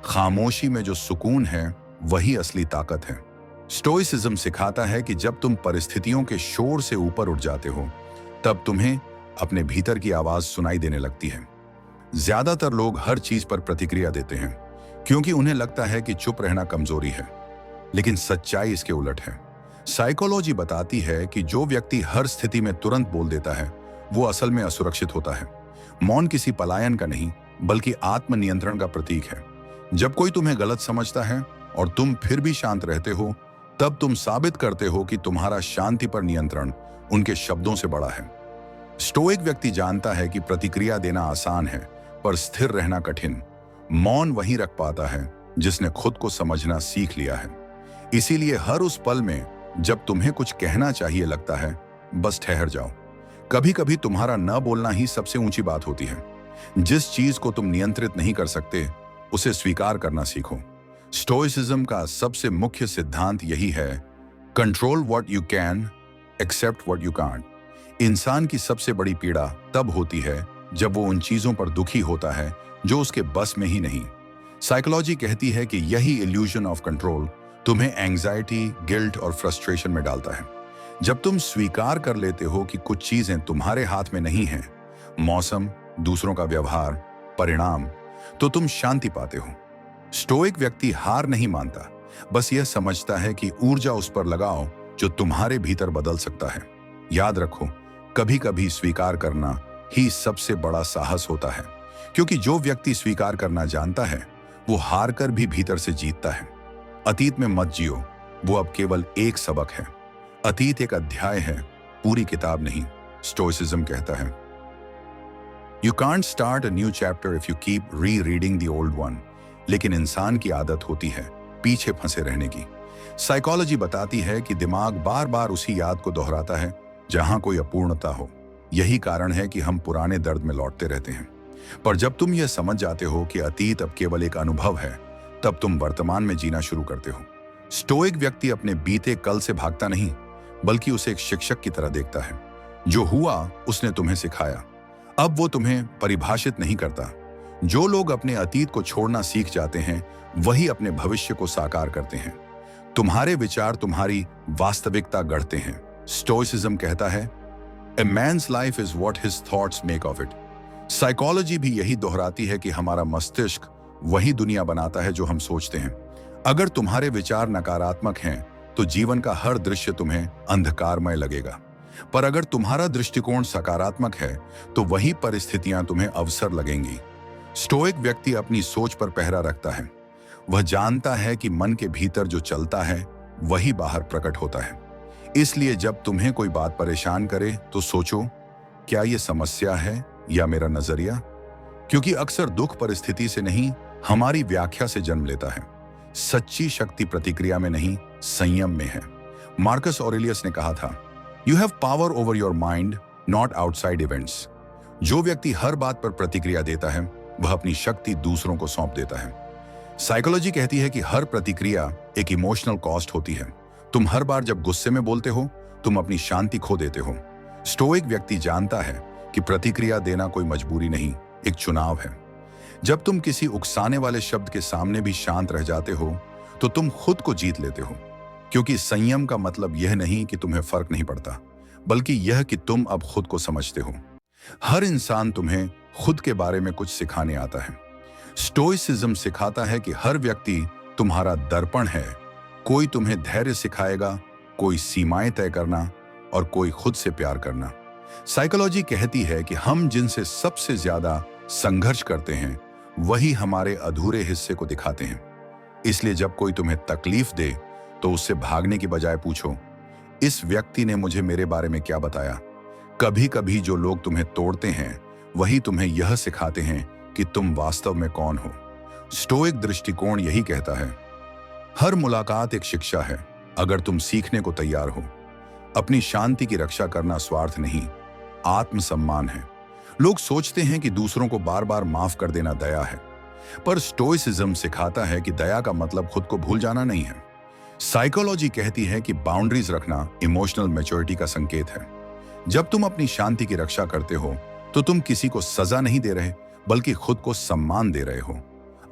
खामोशी में जो सुकून है वही असली ताकत है। स्टोइसिज्म सिखाता है कि जब तुम परिस्थितियों के शोर से ऊपर उठ जाते हो, तब तुम्हें अपने भीतर की आवाज सुनाई देने लगती है। ज्यादातर लोग हर चीज पर प्रतिक्रिया देते हैं क्योंकि उन्हें लगता है कि चुप रहना कमजोरी है, लेकिन सच्चाई इसके उलट है। साइकोलॉजी बताती है कि जो व्यक्ति हर स्थिति में तुरंत बोल देता है, वो असल में असुरक्षित होता है। मौन किसी पलायन का नहीं, बल्कि आत्मनियंत्रण का प्रतीक है। जब कोई तुम्हें गलत समझता है और तुम फिर भी शांत रहते हो, तब तुम साबित करते हो कि तुम्हारा शांति पर नियंत्रण उनके शब्दों से बड़ा है। स्टोइक व्यक्ति जानता है कि प्रतिक्रिया देना आसान है, पर स्थिर रहना कठिन। मौन वही रख पाता है जिसने खुद को समझना सीख लिया है। इसीलिए हर उस पल में जब तुम्हें कुछ कहना चाहिए, लगता है बस ठहर जाओ। कभी कभी तुम्हारा न बोलना ही सबसे ऊंची बात होती है। जिस चीज को तुम नियंत्रित नहीं कर सकते, उसे स्वीकार करना सीखो। स्टोइसिज्म का सबसे मुख्य सिद्धांत यही है, control what you can, accept what you can't. इंसान की सबसे बड़ी पीड़ा तब होती है जब वो उन चीजों पर दुखी होता है जो उसके बस में ही नहीं। साइकोलॉजी कहती है कि यही इल्यूजन ऑफ कंट्रोल तुम्हें एंजाइटी, गिल्ट और फ्रस्ट्रेशन में डालता है। जब तुम स्वीकार कर लेते हो कि कुछ चीजें तुम्हारे हाथ में नहीं हैं, मौसम, दूसरों का व्यवहार, परिणाम, तो तुम शांति पाते हो। स्टोइक व्यक्ति हार नहीं मानता, बस यह समझता है कि ऊर्जा उस पर लगाओ जो तुम्हारे भीतर बदल सकता है। याद रखो, कभी कभी स्वीकार करना ही सबसे बड़ा साहस होता है, क्योंकि जो व्यक्ति स्वीकार करना जानता है, वो हार कर भी भीतर से जीतता है। अतीत में मत जियो, वो अब केवल एक सबक है। अतीत एक अध्याय है, पूरी किताब नहीं। स्टोइसिज्म कहता है, you can't start a new chapter if you keep री रीडिंग द ओल्ड वन। लेकिन इंसान की आदत होती है पीछे फंसे रहने की। साइकोलॉजी बताती है कि दिमाग बार बार उसी याद को दोहराता है जहां कोई अपूर्णता हो। यही कारण है कि हम पुराने दर्द में लौटते रहते हैं। पर जब तुम यह समझ जाते हो कि अतीत अब केवल एक अनुभव है, तब तुम वर्तमान में जीना शुरू करते हो। स्टोइक व्यक्ति अपने बीते कल से भागता नहीं, बल्कि उसे एक शिक्षक की तरह देखता है। जो हुआ उसने तुम्हें सिखाया, अब वो तुम्हें परिभाषित नहीं करता। जो लोग अपने अतीत को छोड़ना सीख जाते हैं, वही अपने भविष्य को साकार करते हैं। तुम्हारे विचार तुम्हारी वास्तविकता गढ़ते हैं। स्टोइसिज्म कहता है, A man's life is what his thoughts make of it। Psychology भी यही दोहराती है कि हमारा मस्तिष्क वही दुनिया बनाता है जो हम सोचते हैं। अगर तुम्हारे विचार नकारात्मक हैं, तो जीवन का हर दृश्य तुम्हें अंधकारमय लगेगा। पर अगर तुम्हारा दृष्टिकोण सकारात्मक है, तो वही परिस्थितियां तुम्हें अवसर लगेंगी। स्टोइक व्यक्ति अपनी सोच पर पहरा रखता है। वह जानता है कि मन के भीतर जो चलता है, वही बाहर प्रकट होता है। इसलिए जब तुम्हें कोई बात परेशान करे, तो सोचो, क्या यह समस्या है या मेरा नजरिया? क्योंकि अक्सर दुख परिस्थिति से नहीं, हमारी व्याख्या से जन्म लेता है। सच्ची शक्ति प्रतिक्रिया में नहीं, संयम में है। मार्कस ऑरेलियस ने कहा था, you have power over your mind, not outside events. जो व्यक्ति हर बात पर प्रतिक्रिया देता है, वह अपनी शक्ति दूसरों को सौंप देता है। साइकोलॉजी कहती है कि हर प्रतिक्रिया एक इमोशनल कॉस्ट होती है। तुम हर बार जब गुस्से में बोलते हो, तुम अपनी शांति खो देते हो। स्टोइक व्यक्ति जानता है कि प्रतिक्रिया देना कोई मजबूरी नहीं, एक चुनाव है। जब तुम किसी उकसाने वाले शब्द के सामने भी शांत रह जाते हो, तो तुम खुद को जीत लेते हो। क्योंकि संयम का मतलब यह नहीं कि तुम्हें फर्क नहीं पड़ता, बल्कि यह कि तुम अब खुद को समझते हो। हर इंसान तुम्हें खुद के बारे में कुछ सिखाने आता है। स्टोइसिज्म सिखाता है कि हर व्यक्ति तुम्हारा दर्पण है। कोई तुम्हें धैर्य सिखाएगा, कोई सीमाएं तय करना, और कोई खुद से प्यार करना। साइकोलॉजी कहती है कि हम जिनसे सबसे ज्यादा संघर्ष करते हैं, वही हमारे अधूरे हिस्से को दिखाते हैं। इसलिए जब कोई तुम्हें तकलीफ दे, तो उससे भागने की बजाय पूछो, इस व्यक्ति ने मुझे मेरे बारे में क्या बताया? कभी कभी जो लोग तुम्हें तोड़ते हैं, वही तुम्हें यह सिखाते हैं कि तुम वास्तव में कौन हो। स्टोइक दृष्टिकोण यही कहता है, हर मुलाकात एक शिक्षा है, अगर तुम सीखने को तैयार हो। अपनी शांति की रक्षा करना स्वार्थ नहीं, आत्मसम्मान है। लोग सोचते हैं कि दूसरों को बार बार माफ कर देना दया है, पर स्टोइसिज्म सिखाता है कि दया का मतलब खुद को भूल जाना नहीं है। साइकोलॉजी कहती है कि बाउंड्रीज रखना इमोशनल मैच्योरिटी का संकेत है। जब तुम अपनी शांति की रक्षा करते हो, तो तुम किसी को सजा नहीं दे रहे, बल्कि खुद को सम्मान दे रहे हो।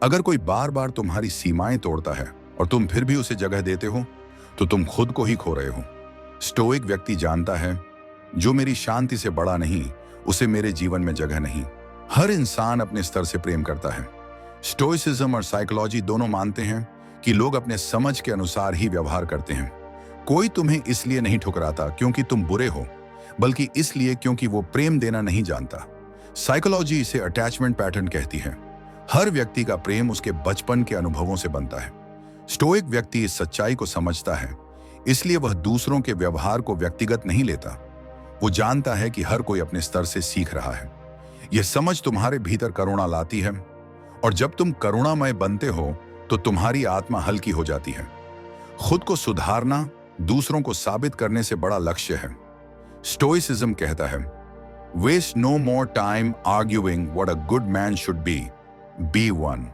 अगर कोई बार बार तुम्हारी सीमाएं तोड़ता है और तुम फिर भी उसे जगह देते हो, तो तुम खुद को ही खो रहे हो। स्टोइक व्यक्ति जानता है, जो मेरी शांति से बड़ा नहीं, उसे मेरे जीवन में जगह नहीं। हर इंसान अपने स्तर से प्रेम करता है। स्टोइसिज्म और साइकोलॉजी दोनों मानते हैं कि लोग अपने समझ के अनुसार ही व्यवहार करते हैं। कोई तुम्हें इसलिए नहीं ठुकराता क्योंकि तुम बुरे हो, बल्कि इसलिए क्योंकि वो प्रेम देना नहीं जानता। साइकोलॉजी इसे अटैचमेंट पैटर्न कहती है। हर व्यक्ति का प्रेम उसके बचपन के अनुभवों से बनता है। स्टोइक व्यक्ति इस सच्चाई को समझता है, इसलिए वह दूसरों के व्यवहार को व्यक्तिगत नहीं लेता। वो जानता है कि हर कोई अपने स्तर से सीख रहा है। यह समझ तुम्हारे भीतर करुणा लाती है, और जब तुम करुणामय बनते हो तो तुम्हारी आत्मा हल्की हो जाती है। खुद को सुधारना दूसरों को साबित करने से बड़ा लक्ष्य है। स्टोइसिज्म कहता है, waste no more time arguing what a good man should be one.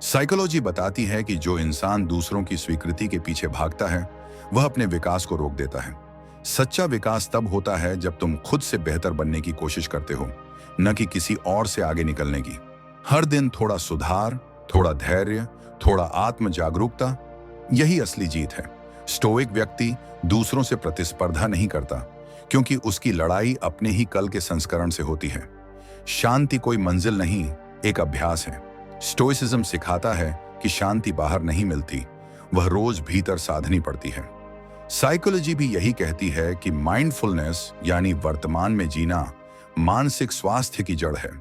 Psychology बताती है कि जो इंसान दूसरों की स्वीकृति के पीछे भागता है, वह अपने विकास को रोक देता है। सच्चा विकास तब होता है जब तुम खुद से बेहतर बनने की कोशिश करते हो, न कि किसी और से आगे निकलने की। हर दिन थोड़ा सुधार, थोड़ा धैर्य, थोड़ा आत्म जागरूकता, यही असली जीत है। स्टोइक व्यक्ति दूसरों से प्रतिस्पर्धा नहीं करता, क्योंकि उसकी लड़ाई अपने ही कल के संस्करण से होती है। शांति कोई मंजिल नहीं, एक अभ्यास है। स्टोइसिज्म सिखाता है कि शांति बाहर नहीं मिलती, वह रोज भीतर साधनी पड़ती है। साइकोलॉजी भी यही कहती है कि माइंडफुलनेस यानी वर्तमान में जीना मानसिक स्वास्थ्य की जड़ है।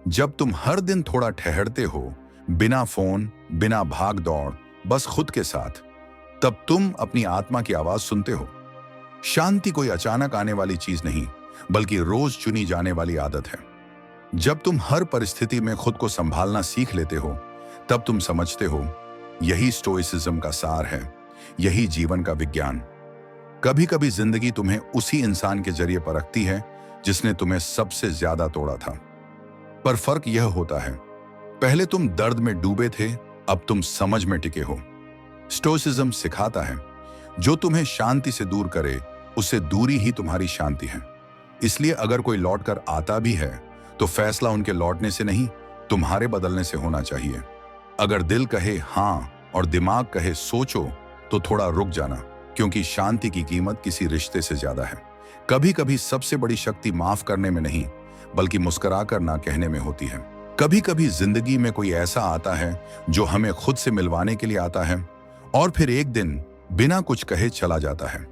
जब तुम हर दिन थोड़ा ठहरते हो, बिना फोन, बिना भाग दौड़, बस खुद के साथ, तब तुम अपनी आत्मा की आवाज सुनते हो। शांति कोई अचानक आने वाली चीज नहीं, बल्कि रोज चुनी जाने वाली आदत है। जब तुम हर परिस्थिति में खुद को संभालना सीख लेते हो, तब तुम समझते हो, यही स्टोइसिज्म का सार है, यही जीवन का विज्ञान। कभी कभी जिंदगी तुम्हें उसी इंसान के जरिए परखती है जिसने तुम्हें सबसे ज्यादा तोड़ा था। पर फर्क यह होता है, पहले तुम दर्द में डूबे थे, अब तुम समझ में टिके हो। स्टोइसिज्म सिखाता है, जो तुम्हें शांति से दूर करे, उससे दूरी ही तुम्हारी शांति है। इसलिए अगर कोई लौटकर आता भी है, तो फैसला उनके लौटने से नहीं, तुम्हारे बदलने से होना चाहिए। अगर दिल कहे हाँ और दिमाग कहे सोचो, तो थोड़ा रुक जाना, क्योंकि शांति की कीमत किसी रिश्ते से ज्यादा है। कभी कभी सबसे बड़ी शक्ति माफ करने में नहीं, बल्कि मुस्कुराकर ना कहने में होती है। कभी कभी जिंदगी में कोई ऐसा आता है जो हमें खुद से मिलवाने के लिए आता है, और फिर एक दिन बिना कुछ कहे चला जाता है।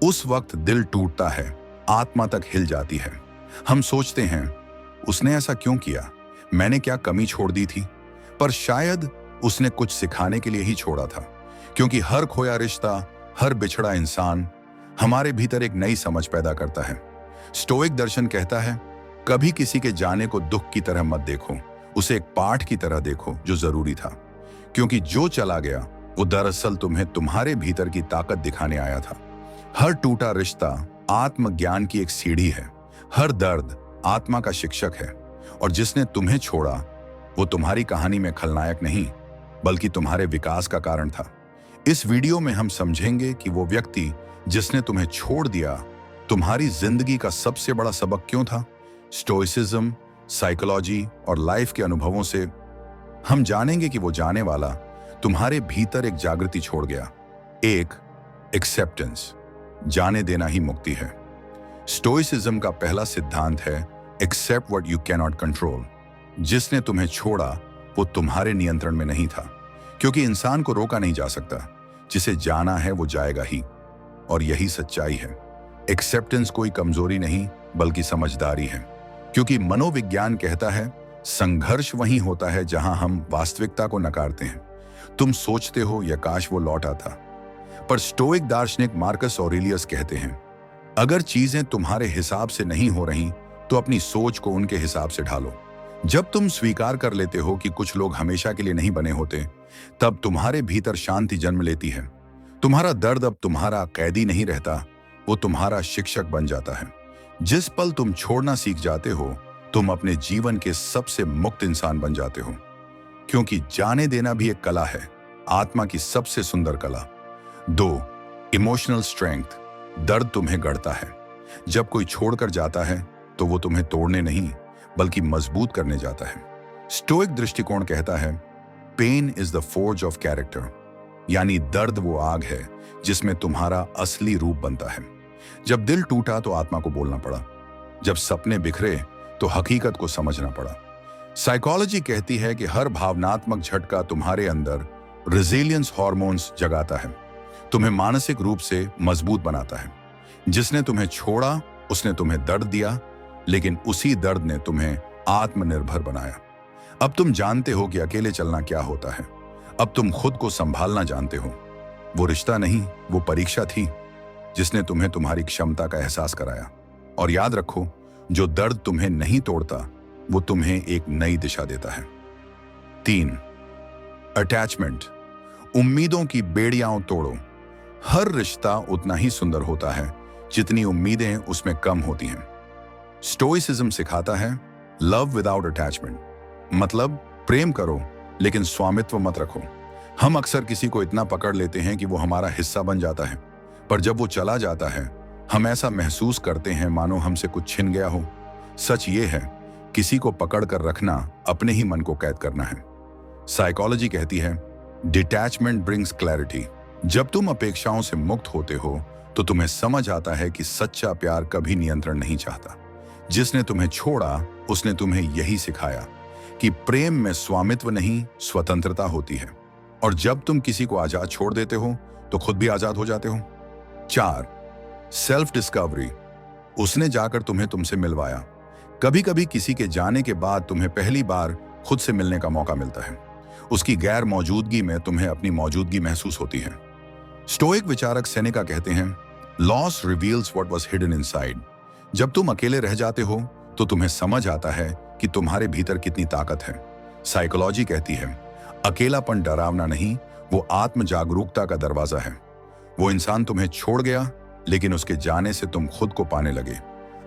उस वक्त दिल टूटता है, आत्मा तक हिल जाती है। हम सोचते हैं, उसने ऐसा क्यों किया, मैंने क्या कमी छोड़ दी थी? पर शायद उसने कुछ सिखाने के लिए ही छोड़ा था, क्योंकि हर खोया रिश्ता, हर बिछड़ा इंसान हमारे भीतर एक नई समझ पैदा करता है। स्टोइक दर्शन कहता है, कभी किसी के जाने को दुख की तरह मत देखो, उसे एक पाठ की तरह देखो जो जरूरी था। क्योंकि जो चला गया वो दरअसल तुम्हें तुम्हारे भीतर की ताकत दिखाने आया था। हर टूटा रिश्ता आत्मज्ञान की एक सीढ़ी है, हर दर्द आत्मा का शिक्षक है, और जिसने तुम्हें छोड़ा वो तुम्हारी कहानी में खलनायक नहीं, बल्कि तुम्हारे विकास का कारण था। इस वीडियो में हम समझेंगे कि वो व्यक्ति जिसने तुम्हें छोड़ दिया, तुम्हारी जिंदगी का सबसे बड़ा सबक क्यों था। स्टोइसिज्म, साइकोलॉजी और लाइफ के अनुभवों से हम जानेंगे कि वो जाने वाला तुम्हारे भीतर एक जागृति छोड़ गया। एक, एक्सेप्टेंस, जाने देना ही मुक्ति है। स्टोइसिज्म का पहला सिद्धांत है, accept what you can not control. जिसने तुम्हें छोड़ा वो तुम्हारे नियंत्रण में नहीं था, क्योंकि इंसान को रोका नहीं जा सकता, जिसे जाना है वो जाएगा ही, और यही सच्चाई है। एक्सेप्टेंस कोई कमजोरी नहीं, बल्कि समझदारी है, क्योंकि मनोविज्ञान कहता है, संघर्ष वहीं होता है जहां हम वास्तविकता को नकारते हैं। तुम सोचते हो या काश वो लौट आता, पर स्टोइक दार्शनिक मार्कस ऑरेलियस कहते हैं, अगर चीजें तुम्हारे हिसाब से नहीं हो रही, तो अपनी सोच को उनके हिसाब से ढालो। जब तुम स्वीकार कर लेते हो कि कुछ लोग हमेशा के लिए नहीं बने होते, तब तुम्हारे भीतर शांति जन्म लेती है। तुम्हारा दर्द अब तुम्हारा कैदी नहीं रहता, वो तुम्हारा शिक्षक बन जाता है। जिस पल तुम छोड़ना सीख जाते हो, तुम अपने जीवन के सबसे मुक्त इंसान बन जाते हो, क्योंकि जाने देना भी एक कला है, आत्मा की सबसे सुंदर कला। 2, इमोशनल स्ट्रेंथ, दर्द तुम्हें गढ़ता है। जब कोई छोड़कर जाता है तो वो तुम्हें तोड़ने नहीं, बल्कि मजबूत करने जाता है। स्टोइक दृष्टिकोण कहता है, pain is the forge of character, यानी दर्द वो आग है जिसमें तुम्हारा असली रूप बनता है। जब दिल टूटा तो आत्मा को बोलना पड़ा, जब सपने बिखरे तो हकीकत को समझना पड़ा। साइकोलॉजी कहती है कि हर भावनात्मक झटका तुम्हारे अंदर रेजिलियंस हार्मोन्स जगाता है, तुम्हें मानसिक रूप से मजबूत बनाता है। जिसने तुम्हें छोड़ा उसने तुम्हें दर्द दिया, लेकिन उसी दर्द ने तुम्हें आत्मनिर्भर बनाया। अब तुम जानते हो कि अकेले चलना क्या होता है। अब तुम खुद को संभालना जानते हो। वो रिश्ता नहीं, वो परीक्षा थी जिसने तुम्हें तुम्हारी क्षमता का एहसास कराया। और याद रखो, जो दर्द तुम्हें नहीं तोड़ता वो तुम्हें एक नई दिशा देता है। 3. अटैचमेंट। उम्मीदों की बेड़ियां तोड़ो। हर रिश्ता उतना ही सुंदर होता है जितनी उम्मीदें उसमें कम होती हैं। स्टोइसिज्म सिखाता है, लव विदाउट अटैचमेंट, मतलब प्रेम करो लेकिन स्वामित्व मत रखो। हम अक्सर किसी को इतना पकड़ लेते हैं कि वो हमारा हिस्सा बन जाता है, पर जब वो चला जाता है हम ऐसा महसूस करते हैं मानो हमसे कुछ छिन गया हो। सच ये है, किसी को पकड़ कर रखना अपने ही मन को कैद करना है। साइकोलॉजी कहती है, डिटैचमेंट ब्रिंग्स क्लैरिटी। जब तुम अपेक्षाओं से मुक्त होते हो तो तुम्हें समझ आता है कि सच्चा प्यार कभी नियंत्रण नहीं चाहता। जिसने तुम्हें छोड़ा उसने तुम्हें यही सिखाया कि प्रेम में स्वामित्व नहीं, स्वतंत्रता होती है। और जब तुम किसी को आजाद छोड़ देते हो तो खुद भी आजाद हो जाते हो। 4. Self discovery. उसने जाकर तुम्हें तुमसे मिलवाया। कभी कभी किसी के जाने के बाद तुम्हें पहली बार खुद से मिलने का मौका मिलता है। उसकी गैर मौजूदगी में तुम्हें अपनी मौजूदगी महसूस होती है। स्टोइक विचारक सेनेका कहते हैं, loss reveals what was hidden inside. जब तुम अकेले रह जाते हो तो तुम्हें समझ आता है कि तुम्हारे भीतर कितनी ताकत है। साइकोलॉजी कहती है, अकेलापन डरावना नहीं, वो आत्म जागरूकता का दरवाजा है। वो इंसान तुम्हें छोड़ गया, लेकिन उसके जाने से तुम खुद को पाने लगे।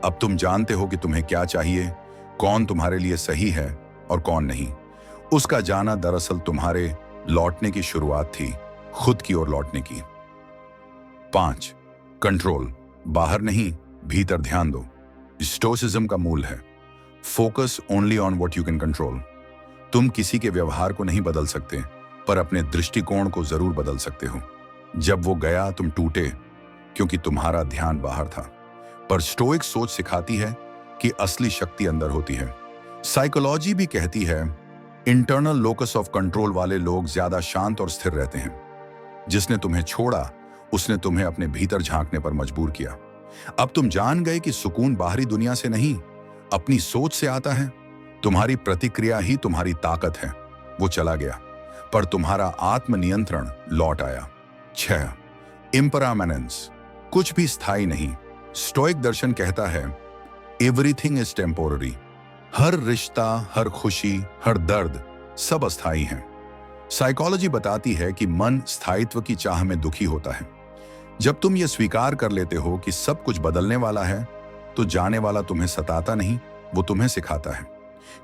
अब तुम जानते हो कि तुम्हें क्या चाहिए, कौन तुम्हारे लिए सही है और कौन नहीं। उसका जाना दरअसल तुम्हारे लौटने की शुरुआत थी, खुद की ओर लौटने की। 5. कंट्रोल। बाहर नहीं, भीतर ध्यान दो। स्टोइसिज्म का मूल है, focus only on what you can control. तुम किसी के व्यवहार को नहीं बदल सकते, पर अपने दृष्टिकोण को जरूर बदल सकते हो। जब वो गया तुम टूटे क्योंकि तुम्हारा ध्यान बाहर था, पर स्टोइक सोच सिखाती है कि असली शक्ति अंदर होती है। साइकोलॉजी भी कहती है, इंटरनल लोकस ऑफ कंट्रोल वाले लोग ज्यादा शांत और स्थिर रहते हैं। जिसने तुम्हें छोड़ा उसने तुम्हें अपने भीतर झांकने पर मजबूर किया। अब तुम जान गए कि सुकून बाहरी दुनिया से नहीं, अपनी सोच से आता है। तुम्हारी प्रतिक्रिया ही तुम्हारी ताकत है। वो चला गया, पर तुम्हारा आत्मनियंत्रण लौट आया। 6. इम्परामेनेंस। कुछ भी स्थायी नहीं। स्टोइक दर्शन कहता है, एवरीथिंग इज टेम्पोररी। हर रिश्ता, हर खुशी, हर दर्द, सब अस्थायी हैं। साइकोलॉजी बताती है कि मन स्थायित्व की चाह में दुखी होता है। जब तुम ये स्वीकार कर लेते हो कि सब कुछ बदलने वाला है, तो जाने वाला तुम्हें सताता नहीं, वो तुम्हें सिखाता है।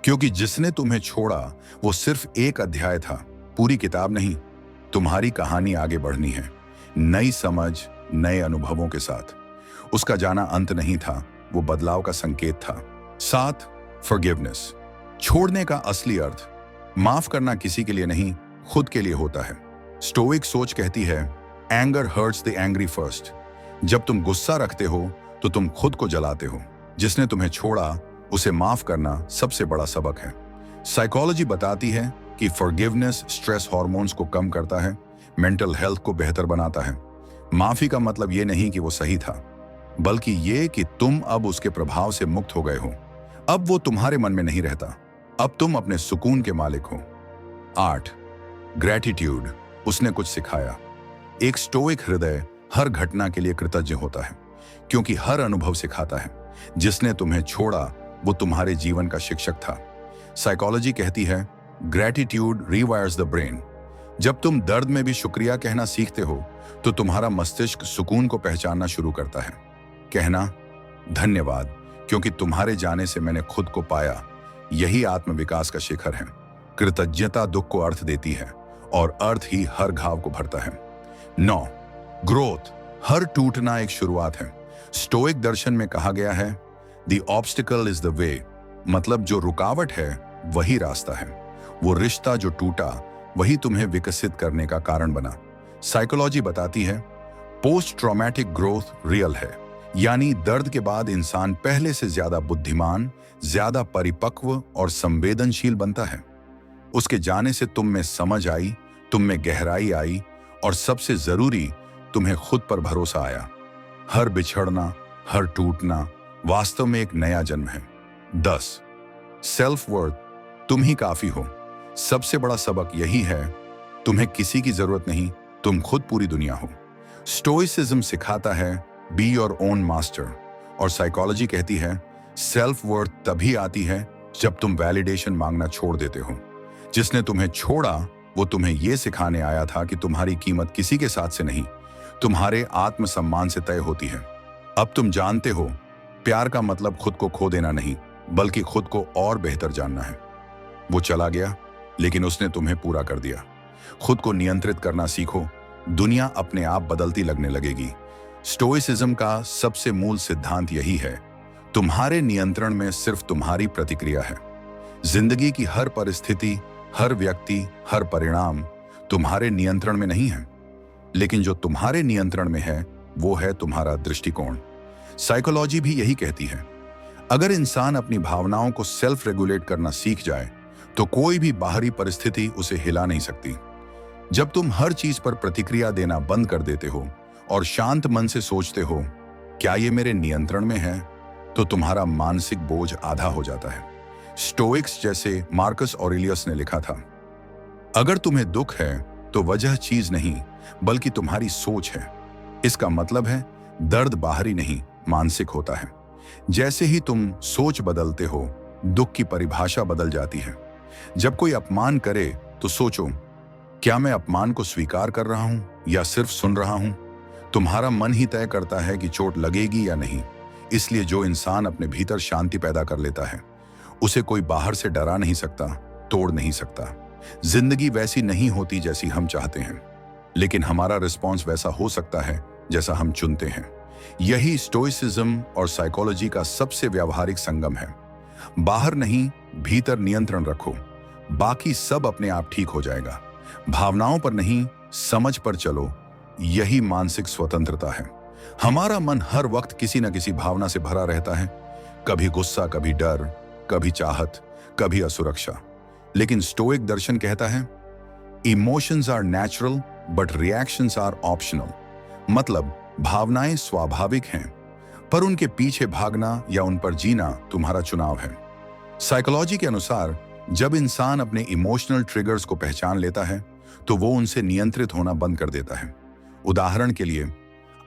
क्योंकि जिसने तुम्हें छोड़ा वो सिर्फ एक अध्याय था, पूरी किताब नहीं। तुम्हारी कहानी आगे बढ़नी है, नई समझ, नए अनुभवों के साथ। उसका जाना अंत नहीं था, वो बदलाव का संकेत था। 7. फॉरगिवनेस। छोड़ने का असली अर्थ माफ करना किसी के लिए नहीं, खुद के लिए होता है। स्टोइक सोच कहती है, anger hertz the angry first. जब तुम गुस्सा रखते हो तो तुम खुद को जलाते हो। जिसने तुम्हें छोड़ा उसे माफ करना सबसे बड़ा सबक है। साइकोलॉजी बताती है कि फॉरगिवनेस स्ट्रेस हार्मोन्स को कम करता है, मेंटल हेल्थ को बेहतर बनाता है। माफी का मतलब ये नहीं कि वो सही था, बल्कि ये कि तुम अब उसके प्रभाव से मुक्त हो गए हो। अब वो तुम्हारे मन में नहीं रहता, अब तुम अपने सुकून के मालिक हो। 8. ग्रैटिट्यूड। उसने कुछ सिखाया। एक स्टोइक हृदय हर घटना के लिए कृतज्ञ होता है, क्योंकि हर अनुभव सिखाता है। जिसने तुम्हें छोड़ा वो तुम्हारे जीवन का शिक्षक था। साइकोलॉजी कहती है, ग्रैटिट्यूड रीवायर्स द ब्रेन। जब तुम दर्द में भी शुक्रिया कहना सीखते हो तो तुम्हारा मस्तिष्क सुकून को पहचानना शुरू करता है। कहना, धन्यवाद, क्योंकि तुम्हारे जाने से मैंने खुद को पाया। यही आत्मविकास का शिखर है। कृतज्ञता दुख को अर्थ देती है और अर्थ ही हर घाव को भरता है। 9. ग्रोथ। हर टूटना एक शुरुआत है। स्टोइक दर्शन में कहा गया है, the obstacle is the way, मतलब जो रुकावट है वही रास्ता है। वो रिश्ता जो टूटा वही तुम्हें विकसित करने का कारण बना। साइकोलॉजी बताती है पोस्ट ट्रॉमेटिक ग्रोथ रियल है, यानी दर्द के बाद इंसान पहले से ज्यादा बुद्धिमान, ज्यादा परिपक्व और संवेदनशील बनता है। उसके जाने से तुम में समझ आई, तुम में गहराई आई और सबसे जरूरी तुम्हें खुद पर भरोसा आया। हर बिछड़ना, हर टूटना वास्तव में एक नया जन्म है। 10 सेल्फ वर्थ, तुम ही काफी हो। सबसे बड़ा सबक यही है, तुम्हें किसी की जरूरत नहीं, तुम खुद पूरी दुनिया हो। स्टोइसिज्म सिखाता है बी योर ओन मास्टर, और साइकोलॉजी कहती है सेल्फ वर्थ तभी आती है जब तुम वैलिडेशन मांगना छोड़ देते हो। जिसने तुम्हें छोड़ा वो तुम्हें यह सिखाने आया था कि तुम्हारी कीमत किसी के साथ से नहीं, तुम्हारे आत्मसम्मान से तय होती है। अब तुम जानते हो प्यार का मतलब खुद को खो देना नहीं, बल्कि खुद को और बेहतर जानना है। वो चला गया लेकिन उसने तुम्हें पूरा कर दिया। खुद को नियंत्रित करना सीखो, दुनिया अपने आप बदलती लगने लगेगी। स्टोइसिज्म का सबसे मूल सिद्धांत यही है, तुम्हारे नियंत्रण में सिर्फ तुम्हारी प्रतिक्रिया है। जिंदगी की हर परिस्थिति, हर व्यक्ति, हर परिणाम तुम्हारे नियंत्रण में नहीं है, लेकिन जो तुम्हारे नियंत्रण में है वो है तुम्हारा दृष्टिकोण। साइकोलॉजी भी यही कहती है, अगर इंसान अपनी भावनाओं को सेल्फ रेगुलेट करना सीख जाए तो कोई भी बाहरी परिस्थिति उसे हिला नहीं सकती। जब तुम हर चीज पर प्रतिक्रिया देना बंद कर देते हो और शांत मन से सोचते हो क्या ये मेरे नियंत्रण में है, तो तुम्हारा मानसिक बोझ आधा हो जाता है। स्टोइक्स जैसे मार्कस ऑरेलियस ने लिखा था, अगर तुम्हें दुख है तो वजह चीज नहीं बल्कि तुम्हारी सोच है। इसका मतलब है दर्द बाहरी नहीं, मानसिक होता है। जैसे ही तुम सोच बदलते हो, दुख की परिभाषा बदल जाती है। जब कोई अपमान करे तो सोचो, क्या मैं अपमान को स्वीकार कर रहा हूं या सिर्फ सुन रहा हूं? तुम्हारा मन ही तय करता है कि चोट लगेगी या नहीं। इसलिए जो इंसान अपने भीतर शांति पैदा कर लेता है, उसे कोई बाहर से डरा नहीं सकता, तोड़ नहीं सकता। जिंदगी वैसी नहीं होती जैसी हम चाहते हैं, लेकिन हमारा रिस्पॉन्स वैसा हो सकता है जैसा हम चुनते हैं। यही स्टोइसिज्म और साइकोलॉजी का सबसे व्यावहारिक संगम है। बाहर नहीं, भीतर नियंत्रण रखो, बाकी सब अपने आप ठीक हो जाएगा। भावनाओं पर नहीं, समझ पर चलो, यही मानसिक स्वतंत्रता है। हमारा मन हर वक्त किसी न किसी भावना से भरा रहता है, कभी गुस्सा, कभी डर, कभी चाहत, कभी असुरक्षा। लेकिन स्टोइक दर्शन कहता है emotions are natural but reactions are optional. मतलब भावनाएं स्वाभाविक हैं, पर उनके पीछे भागना या उन पर जीना तुम्हारा चुनाव है। साइकोलॉजी के अनुसार जब इंसान अपने इमोशनल ट्रिगर्स को पहचान लेता है तो वो उनसे नियंत्रित होना बंद कर देता है। उदाहरण के लिए,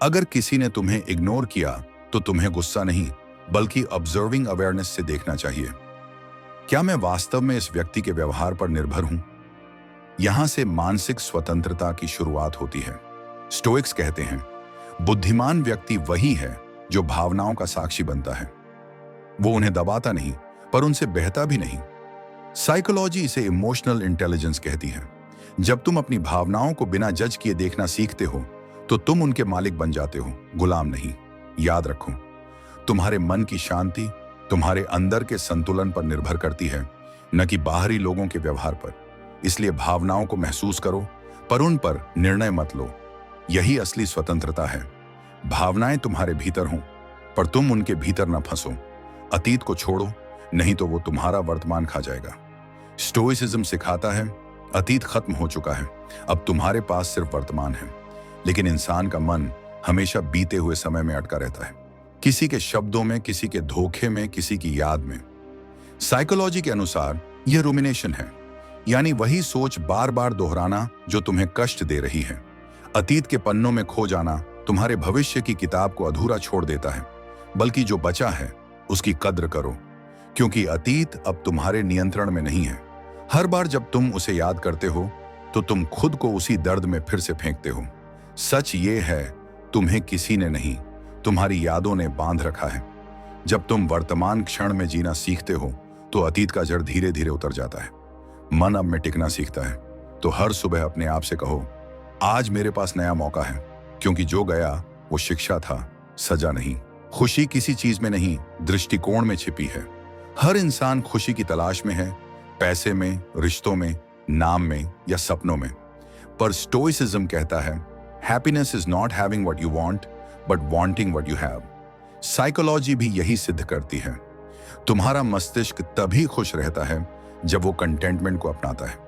अगर किसी ने तुम्हें इग्नोर किया तो तुम्हें गुस्सा नहीं बल्कि ऑब्जर्विंग अवेयरनेस से देखना चाहिए, क्या मैं वास्तव में इस व्यक्ति के व्यवहार पर निर्भर हूं? यहां से मानसिक स्वतंत्रता की शुरुआत होती है। स्टोइक्स कहते हैं बुद्धिमान व्यक्ति वही है जो भावनाओं का साक्षी बनता है। वो उन्हें दबाता नहीं पर उनसे बहता भी नहीं। साइकोलॉजी इसे इमोशनल इंटेलिजेंस कहती है। जब तुम अपनी भावनाओं को बिना जज किए देखना सीखते हो तो तुम उनके मालिक बन जाते हो, गुलाम नहीं। याद रखो, तुम्हारे मन की शांति तुम्हारे अंदर के संतुलन पर निर्भर करती है, न कि बाहरी लोगों के व्यवहार पर। इसलिए भावनाओं को महसूस करो पर उन पर निर्णय मत लो। यही असली स्वतंत्रता है। भावनाएं तुम्हारे भीतर हों पर तुम उनके भीतर न फंसो। अतीत को छोड़ो, नहीं तो वो तुम्हारा वर्तमान खा जाएगा। स्टोइसिज्म सिखाता है अतीत खत्म हो चुका है, अब तुम्हारे पास सिर्फ वर्तमान है। लेकिन इंसान का मन हमेशा बीते हुए समय में अटका रहता है, किसी के शब्दों में, किसी के धोखे में, किसी की याद में। साइकोलॉजी के अनुसार यह रुमिनेशन है, यानी वही सोच बार बार दोहराना जो तुम्हें कष्ट दे रही है। अतीत के पन्नों में खो जाना तुम्हारे भविष्य की किताब को अधूरा छोड़ देता है, बल्कि जो बचा है उसकी कद्र करो, क्योंकि अतीत अब तुम्हारे नियंत्रण में नहीं है। हर बार जब तुम उसे याद करते हो तो तुम खुद को उसी दर्द में फिर से फेंकते हो। सच ये है, तुम्हें किसी ने नहीं, तुम्हारी यादों ने बांध रखा है। जब तुम वर्तमान क्षण में जीना सीखते हो तो अतीत का जड़ धीरे धीरे उतर जाता है। मन अब में टिकना सीखता है। तो हर सुबह अपने आप से कहो, आज मेरे पास नया मौका है, क्योंकि जो गया वो शिक्षा था, सजा नहीं। खुशी किसी चीज में नहीं, दृष्टिकोण में छिपी है। हर इंसान खुशी की तलाश में है, पैसे में, रिश्तों में, नाम में या सपनों में। पर स्टोइसिज्म कहता है, happiness is not having what you want but wanting what you have. Psychology भी यही सिद्ध करती है। तुम्हारा मस्तिष्क तभी खुश रहता है जब वो कंटेंटमेंट को अपनाता है।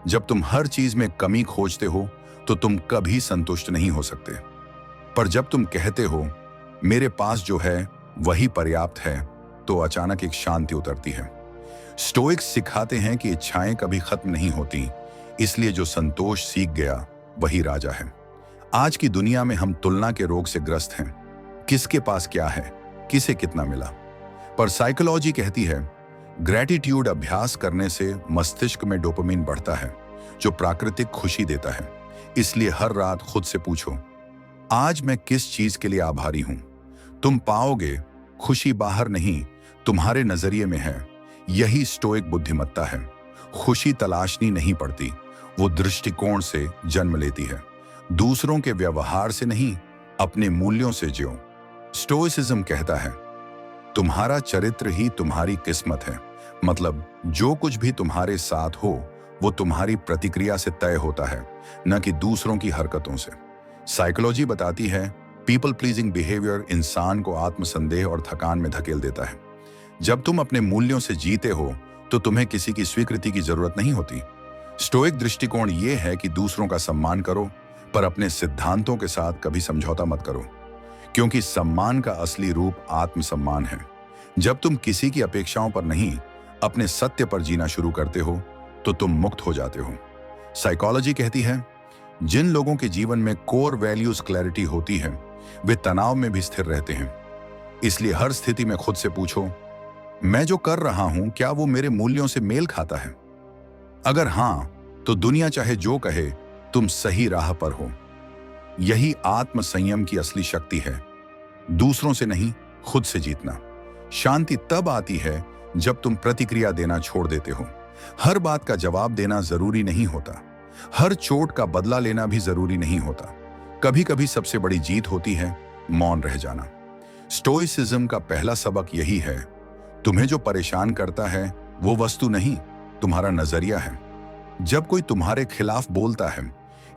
जब तुम हर चीज में कमी खोजते हो तो तुम कभी संतुष्ट नहीं हो सकते। पर जब तुम कहते हो मेरे पास जो है वही पर्याप्त है, तो अचानक एक शांति उतरती है। स्टोइक्स सिखाते हैं कि इच्छाएं कभी खत्म नहीं होती, इसलिए जो संतोष सीख गया वही राजा है। आज की दुनिया में हम तुलना के रोग से ग्रस्त हैं। किसके पास क्या है, किसे कितना मिला। पर साइकोलॉजी कहती है ग्रैटिट्यूड अभ्यास करने से मस्तिष्क में डोपामिन बढ़ता है, जो प्राकृतिक खुशी देता है। इसलिए हर रात खुद से पूछो, आज मैं किस चीज के लिए आभारी हूं। तुम पाओगे खुशी बाहर नहीं, तुम्हारे नजरिए में है। यही स्टोइक बुद्धिमत्ता है। खुशी तलाशनी नहीं पड़ती, वो दृष्टिकोण से जन्म लेती है। दूसरों के व्यवहार से नहीं, अपने मूल्यों से जियो। स्टोइसिज्म कहता है तुम्हारा चरित्र ही तुम्हारी किस्मत है। मतलब जो कुछ भी तुम्हारे साथ हो वो तुम्हारी प्रतिक्रिया से तय होता है, न कि दूसरों की हरकतों से। साइकोलॉजी बताती है पीपल प्लीजिंग बिहेवियर इंसान को आत्मसंदेह और थकान में धकेल देता है। जब तुम अपने मूल्यों से जीते हो तो तुम्हें किसी की स्वीकृति की जरूरत नहीं होती। स्टोइक दृष्टिकोण ये है कि दूसरों का सम्मान करो, पर अपने सिद्धांतों के साथ कभी समझौता मत करो, क्योंकि सम्मान का असली रूप आत्मसम्मान है। जब तुम किसी की अपेक्षाओं पर नहीं, अपने सत्य पर जीना शुरू करते हो तो तुम मुक्त हो जाते हो। साइकोलॉजी कहती है जिन लोगों के जीवन में कोर वैल्यूज क्लैरिटी होती है वे तनाव में भी स्थिर रहते हैं। इसलिए हर स्थिति में खुद से पूछो, मैं जो कर रहा हूं क्या वो मेरे मूल्यों से मेल खाता है। अगर हां, तो दुनिया चाहे जो कहे तुम सही राह पर हो। यही आत्म संयम की असली शक्ति है, दूसरों से नहीं, खुद से जीतना। शांति तब आती है जब तुम प्रतिक्रिया देना छोड़ देते हो। हर बात का जवाब देना जरूरी नहीं होता, हर चोट का बदला लेना भी जरूरी नहीं होता। कभी कभी सबसे बड़ी जीत होती है मौन रह जाना। स्टोइसिज्म का पहला सबक यही है, तुम्हें जो परेशान करता है वो वस्तु नहीं, तुम्हारा नजरिया है। जब कोई तुम्हारे खिलाफ बोलता है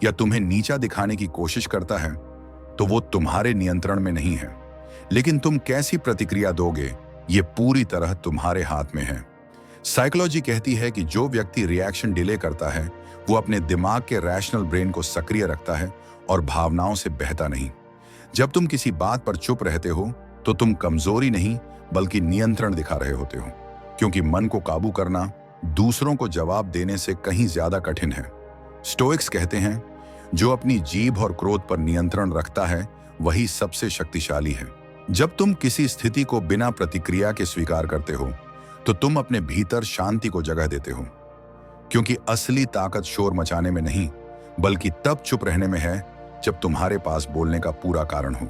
या तुम्हें नीचा दिखाने की कोशिश करता है तो वो तुम्हारे नियंत्रण में नहीं है, लेकिन तुम कैसी प्रतिक्रिया दोगे ये पूरी तरह तुम्हारे हाथ में है। साइकोलॉजी कहती है कि जो व्यक्ति रिएक्शन डिले करता है वो अपने दिमाग के रैशनल ब्रेन को सक्रिय रखता है और भावनाओं से बहता नहीं। जब तुम किसी बात पर चुप रहते हो तो तुम कमजोरी नहीं बल्कि नियंत्रण दिखा रहे होते हो, क्योंकि मन को काबू करना दूसरों को जवाब देने से कहीं ज्यादा कठिन है। स्टोइक्स कहते हैं जो अपनी जीभ और क्रोध पर नियंत्रण रखता है वही सबसे शक्तिशाली है। जब तुम किसी स्थिति को बिना प्रतिक्रिया के स्वीकार करते हो तो तुम अपने भीतर शांति को जगह देते हो, क्योंकि असली ताकत शोर मचाने में नहीं बल्कि तब चुप रहने में है जब तुम्हारे पास बोलने का पूरा कारण हो।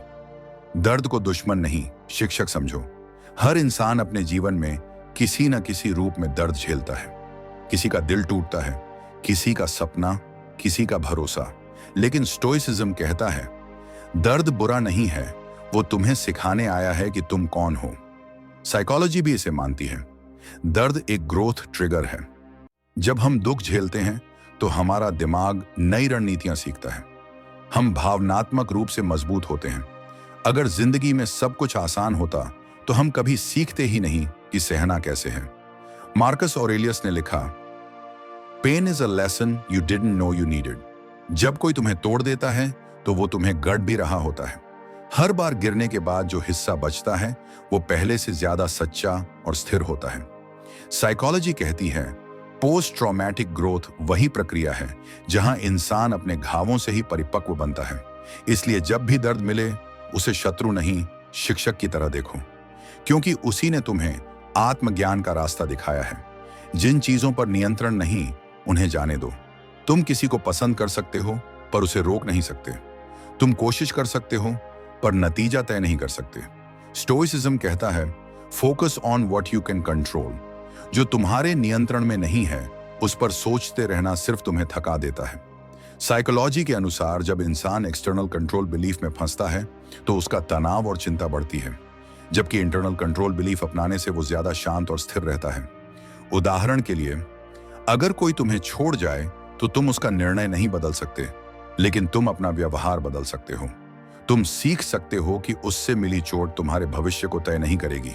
दर्द को दुश्मन नहीं, शिक्षक समझो। हर इंसान अपने जीवन में किसी न किसी रूप में दर्द झेलता है। किसी का दिल टूटता है, किसी का सपना, किसी का भरोसा। लेकिन स्टोइसिज्म कहता है दर्द बुरा नहीं है, वो तुम्हें सिखाने आया है कि तुम कौन हो। साइकोलॉजी भी इसे मानती है। दर्द एक ग्रोथ ट्रिगर है। जब हम दुख झेलते हैं तो हमारा दिमाग नई रणनीतियां सीखता है। हम भावनात्मक रूप से मजबूत होते हैं। अगर जिंदगी में सब कुछ आसान होता तो हम कभी सीखते ही नहीं कि सहना कैसे है। मार्कस ऑरेलियस ने लिखा, pain is a lesson you didn't know you needed. जब कोई तुम्हें तोड़ देता है तो वो तुम्हें गढ़ भी रहा होता है। हर बार गिरने के बाद जो हिस्सा बचता है वो पहले से ज्यादा सच्चा और स्थिर होता है। साइकोलॉजी कहती है पोस्ट ट्रॉमेटिक ग्रोथ वही प्रक्रिया है जहां इंसान अपने घावों से ही परिपक्व बनता है। इसलिए जब भी दर्द मिले उसे शत्रु नहीं, शिक्षक की तरह देखो, क्योंकि उसी ने तुम्हें आत्मज्ञान का रास्ता दिखाया है। जिन चीजों पर नियंत्रण नहीं उन्हें जाने दो। तुम किसी को पसंद कर सकते हो पर उसे रोक नहीं सकते। तुम कोशिश कर सकते हो पर नतीजा तय नहीं कर सकते। स्टोइसिज्म कहता है focus on what you can control. जो तुम्हारे नियंत्रण में नहीं है उस पर सोचते रहना सिर्फ तुम्हें थका देता है। साइकोलॉजी के अनुसार जब इंसान एक्सटर्नल कंट्रोल बिलीफ में फंसता है तो उसका तनाव और चिंता बढ़ती है। जबकि इंटरनल कंट्रोल बिलीफ अपनाने से वो ज्यादा शांत और स्थिर रहता है। उदाहरण के लिए, अगर कोई तुम्हें छोड़ जाए तो तुम उसका निर्णय नहीं बदल सकते, लेकिन तुम अपना व्यवहार बदल सकते हो। तुम सीख सकते हो कि उससे मिली चोट तुम्हारे भविष्य को तय नहीं करेगी।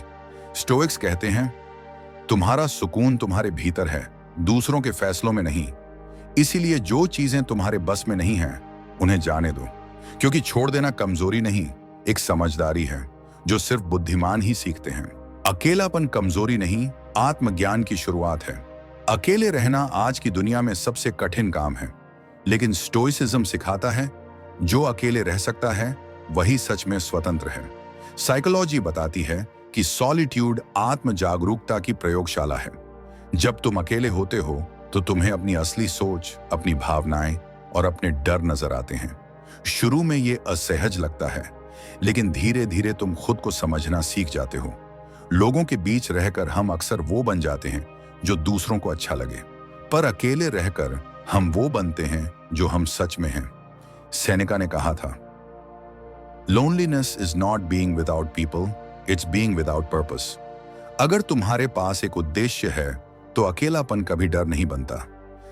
स्टोइक्स कहते हैं, तुम्हारा सुकून तुम्हारे भीतर है, दूसरों के फैसलों में नहीं। इसीलिए जो चीजें तुम्हारे बस में नहीं हैं, उन्हें जाने दो, क्योंकि छोड़ देना कमजोरी नहीं, एक समझदारी है जो सिर्फ बुद्धिमान ही सीखते हैं। अकेलापन कमजोरी नहीं, आत्मज्ञान की शुरुआत है। अकेले रहना आज की दुनिया में सबसे कठिन काम है, लेकिन स्टोइसिज्म सिखाता है जो अकेले रह सकता है वही सच में स्वतंत्र है। साइकोलॉजी बताती है कि सॉलिट्यूड आत्म जागरूकता की प्रयोगशाला है। जब तुम अकेले होते हो तो तुम्हें अपनी असली सोच, अपनी भावनाएं और अपने डर नजर आते हैं। शुरू में ये असहज लगता है, लेकिन धीरे धीरे तुम खुद को समझना सीख जाते हो। लोगों के बीच रहकर हम अक्सर वो बन जाते हैं जो दूसरों को अच्छा लगे, पर अकेले रहकर हम वो बनते हैं जो हम सच में हैं। सेनेका ने कहा था, loneliness is not being without people, it's being without purpose. अगर तुम्हारे पास एक उद्देश्य है तो अकेलापन कभी डर नहीं बनता।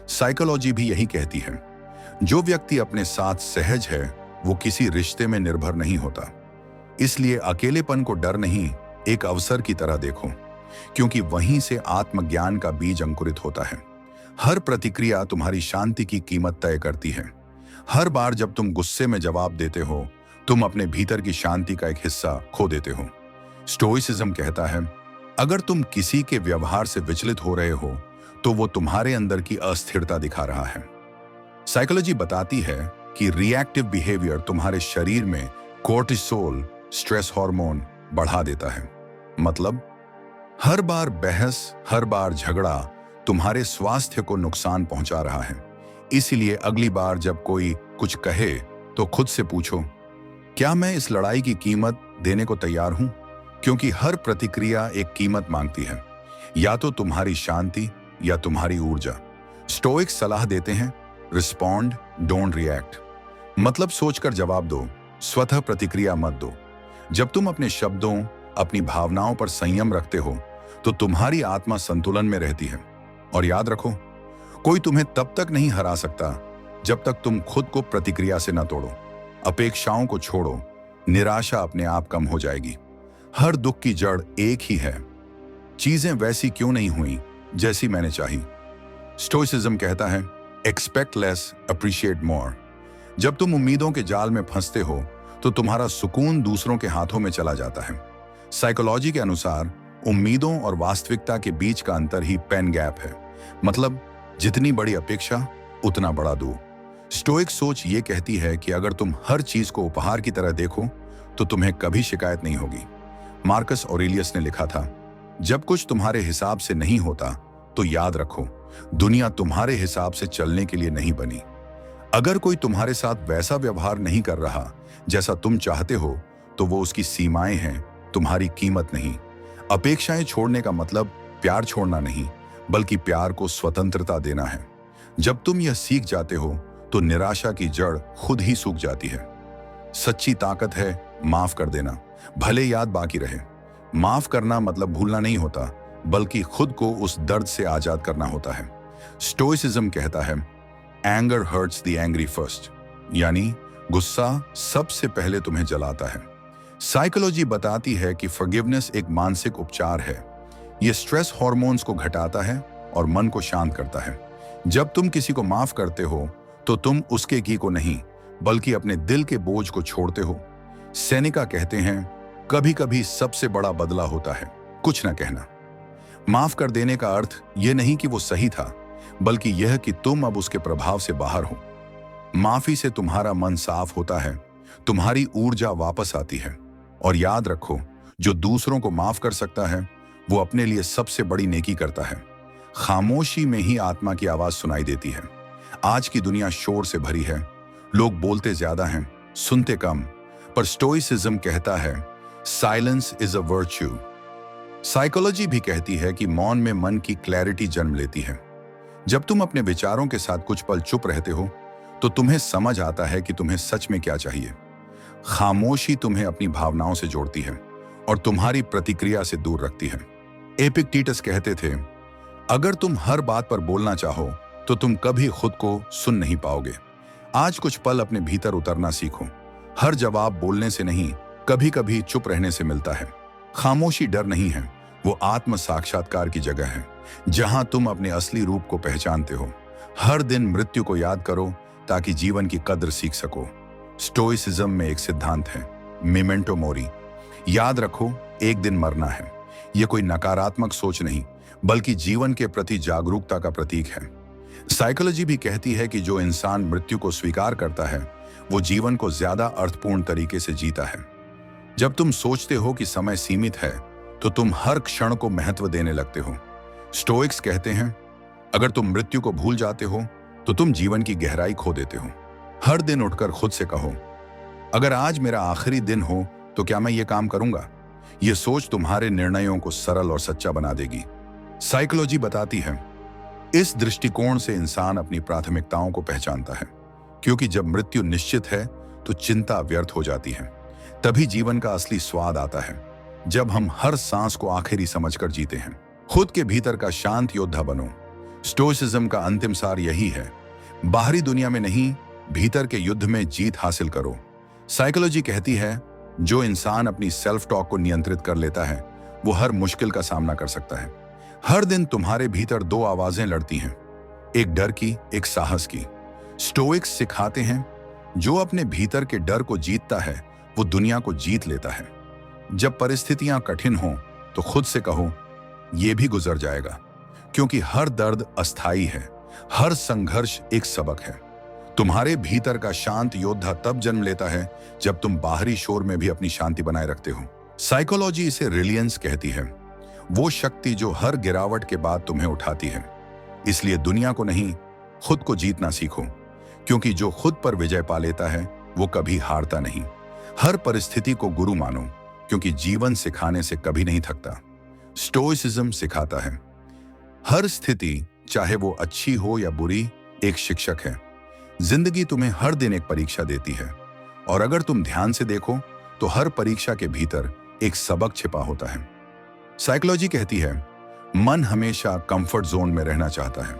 साइकोलॉजी भी यही कहती है, जो व्यक्ति अपने साथ सहज है वो किसी रिश्ते में निर्भर नहीं होता। इसलिए अकेलेपन को डर नहीं, एक अवसर की तरह देखो, क्योंकि वहीं से आत्मज्ञान का बीज अंकुरित होता है। हर प्रतिक्रिया तुम्हारी शांति की कीमत तय करती है। हर बार जब तुम गुस्से में जवाब देते हो, तुम अपने भीतर की शांति का एक हिस्सा खो देते हो। स्टोइसिज्म कहता है, अगर तुम किसी के व्यवहार से विचलित हो रहे हो तो वो तुम्हारे अंदर की अस्थिरता दिखा रहा है। साइकोलॉजी बताती है कि रिएक्टिव बिहेवियर तुम्हारे शरीर में कोर्टिसोल, स्ट्रेस हार्मोन बढ़ा देता है। मतलब हर बार बहस, हर बार झगड़ा तुम्हारे स्वास्थ्य को नुकसान पहुंचा रहा है। इसीलिए अगली बार जब कोई कुछ कहे तो खुद से पूछो, क्या मैं इस लड़ाई की कीमत देने को तैयार हूं? क्योंकि हर प्रतिक्रिया एक कीमत मांगती है, या तो तुम्हारी शांति या तुम्हारी ऊर्जा। स्टोइक्स सलाह देते हैं, रिस्पॉन्ड, डोंट रिएक्ट। मतलब सोचकर जवाब दो, स्वतः प्रतिक्रिया मत दो। जब तुम अपने शब्दों, अपनी भावनाओं पर संयम रखते हो तो तुम्हारी आत्मा संतुलन में रहती है। और याद रखो, कोई तुम्हें तब तक नहीं हरा सकता जब तक तुम खुद को प्रतिक्रिया से न तोड़ो। अपेक्षाओं को छोड़ो, निराशा अपने आप कम हो जाएगी। हर दुख की जड़ एक ही है, चीजें वैसी क्यों नहीं हुई जैसी मैंने चाही। स्टोइसिज्म कहता है, एक्सपेक्ट लेस, अप्रिशिएट मोर। जब तुम उम्मीदों के जाल में फंसते हो तो तुम्हारा सुकून दूसरों के हाथों में चला जाता है। साइकोलॉजी के अनुसार उम्मीदों और वास्तविकता के बीच का अंतर ही पेन गैप है। मतलब जितनी बड़ी अपेक्षा उतना बड़ा दुख। स्टोइक सोच ये कहती है कि अगर तुम हर चीज को उपहार की तरह देखो तो तुम्हें कभी शिकायत नहीं होगी। मार्कस ऑरेलियस ने लिखा था, जब कुछ तुम्हारे हिसाब से नहीं होता तो याद रखो, दुनिया तुम्हारे हिसाब से चलने के लिए नहीं बनी। अगर कोई तुम्हारे साथ वैसा व्यवहार नहीं कर रहा जैसा तुम चाहते हो तो वो उसकी सीमाएं हैं, तुम्हारी कीमत नहीं। अपेक्षाएं छोड़ने का मतलब प्यार छोड़ना नहीं, बल्कि प्यार को स्वतंत्रता देना है। जब तुम यह सीख जाते हो तो निराशा की जड़ खुद ही सूख जाती है। सच्ची ताकत है माफ कर देना, भले याद बाकी रहे। माफ करना मतलब भूलना नहीं होता, बल्कि खुद को उस दर्द से आजाद करना होता है। स्टोइसिज्म कहता है, anger hertz the angry first, यानी गुस्सा सबसे पहले तुम्हें जलाता है। साइकोलॉजी बताती है कि फॉरगिवनेस एक मानसिक उपचार है। यह स्ट्रेस हार्मोन्स को घटाता है और मन को शांत करता है। जब तुम किसी को माफ करते हो तो तुम उसके की को नहीं, बल्कि अपने दिल के बोझ को छोड़ते हो। सेनेका कहते हैं, कभी कभी सबसे बड़ा बदला होता है कुछ न कहना। माफ कर देने का अर्थ यह नहीं कि वो सही था, बल्कि यह कि तुम अब उसके प्रभाव से बाहर हो। माफी से तुम्हारा मन साफ होता है, तुम्हारी ऊर्जा वापस आती है। और याद रखो, जो दूसरों को माफ कर सकता है वो अपने लिए सबसे बड़ी नेकी करता है। खामोशी में ही आत्मा की आवाज सुनाई देती है। आज की दुनिया शोर से भरी है, लोग बोलते ज्यादा हैं, सुनते कम, पर स्टोइसिज्म कहता है, silence is a virtue. Psychology भी कहती है कि मौन में मन की क्लैरिटी जन्म लेती है। जब तुम अपने विचारों के साथ कुछ पल चुप रहते हो तो तुम्हें समझ आता है कि तुम्हें सच में क्या चाहिए। खामोशी तुम्हें अपनी भावनाओं से जोड़ती है और तुम्हारी प्रतिक्रिया से दूर रखती है। एपिक्टेटस कहते थे, अगर तुम हर बात पर बोलना चाहो तो तुम कभी खुद को सुन नहीं पाओगे। आज कुछ पल अपने भीतर उतरना सीखो। हर जवाब बोलने से नहीं, कभी कभी चुप रहने से मिलता है। खामोशी डर नहीं है, वो आत्म साक्षात्कार की जगह है, जहां तुम अपने असली रूप को पहचानते हो। हर दिन मृत्यु को याद करो ताकि जीवन की कद्र सीख सको। स्टोइसिज्म में एक सिद्धांत है, मेमेंटो मोरी। याद रखो, एक दिन मरना है। यह कोई नकारात्मक सोच नहीं, बल्कि जीवन के प्रति जागरूकता का प्रतीक है। साइकोलॉजी भी कहती है कि जो इंसान मृत्यु को स्वीकार करता है वो जीवन को ज्यादा अर्थपूर्ण तरीके से जीता है। जब तुम सोचते हो कि समय सीमित है तो तुम हर क्षण को महत्व देने लगते हो। स्टोइक्स कहते हैं, अगर तुम मृत्यु को भूल जाते हो तो तुम जीवन की गहराई खो देते हो। हर दिन उठकर खुद से कहो, अगर आज मेरा आखिरी दिन हो तो क्या मैं ये काम करूंगा। यह सोच तुम्हारे निर्णयों को सरल और सच्चा बना देगी। साइकोलॉजी बताती है, इस दृष्टिकोण से इंसान अपनी प्राथमिकताओं को पहचानता है, क्योंकि जब मृत्यु निश्चित है तो चिंता व्यर्थ हो जाती है। तभी जीवन का असली स्वाद आता है, जब हम हर सांस को आखिरी समझकर जीते हैं। खुद के भीतर का शांत योद्धा बनो। स्टोइसिज्म का अंतिम सार यही है, बाहरी दुनिया में नहीं, भीतर के युद्ध में जीत हासिल करो। साइकोलॉजी कहती है, जो इंसान अपनी सेल्फ टॉक को नियंत्रित कर लेता है वो हर मुश्किल का सामना कर सकता है। हर दिन तुम्हारे भीतर दो आवाजें लड़ती हैं, एक डर की, एक साहस की। स्टोइक्स सिखाते हैं, जो अपने भीतर के डर को जीतता है वो दुनिया को जीत लेता है। जब परिस्थितियां कठिन हों तो खुद से कहो, ये भी गुजर जाएगा, क्योंकि हर दर्द अस्थाई है, हर संघर्ष एक सबक है। तुम्हारे भीतर का शांत योद्धा तब जन्म लेता है जब तुम बाहरी शोर में भी अपनी शांति बनाए रखते हो। साइकोलॉजी इसे रिलियंस कहती है, वो शक्ति जो हर गिरावट के बाद तुम्हें उठाती है। इसलिए दुनिया को नहीं, खुद को जीतना सीखो, क्योंकि जो खुद पर विजय पा लेता है वो कभी हारता नहीं। हर परिस्थिति को गुरु मानो, क्योंकि जीवन सिखाने से कभी नहीं थकता। स्टोइसिज्म सिखाता है, हर स्थिति, चाहे वो अच्छी हो या बुरी, एक शिक्षक है। जिंदगी तुम्हें हर दिन एक परीक्षा देती है, और अगर तुम ध्यान से देखो तो हर परीक्षा के भीतर एक सबक छिपा होता है। साइकोलॉजी कहती है, मन हमेशा कंफर्ट जोन में रहना चाहता है,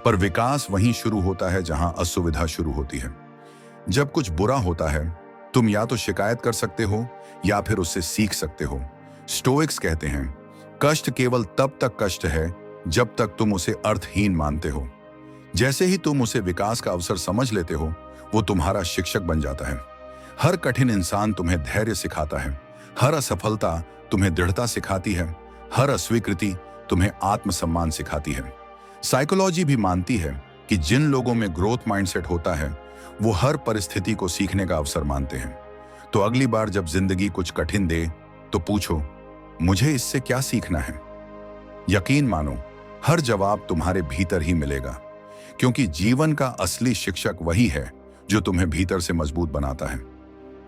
पर विकास वहीं शुरू होता है जहां असुविधा शुरू होती है। जब कुछ बुरा होता है, तुम या तो शिकायत कर सकते हो या फिर उससे सीख सकते हो। स्टोइक्स कहते हैं, कष्ट केवल तब तक कष्ट है जब तक तुम उसे अर्थहीन मानते हो। जैसे ही तुम उसे विकास का अवसर समझ लेते हो, वो तुम्हारा शिक्षक बन जाता है। हर कठिन इंसान तुम्हें धैर्य सिखाता है, हर असफलता तुम्हें दृढ़ता सिखाती है, हर अस्वीकृति तुम्हें आत्मसम्मान सिखाती है। साइकोलॉजी भी मानती है कि जिन लोगों में ग्रोथ माइंडसेट होता है वो हर परिस्थिति को सीखने का अवसर मानते हैं। तो अगली बार जब जिंदगी कुछ कठिन दे तो पूछो, मुझे इससे क्या सीखना है। यकीन मानो, हर जवाब तुम्हारे भीतर ही मिलेगा, क्योंकि जीवन का असली शिक्षक वही है जो तुम्हें भीतर से मजबूत बनाता है।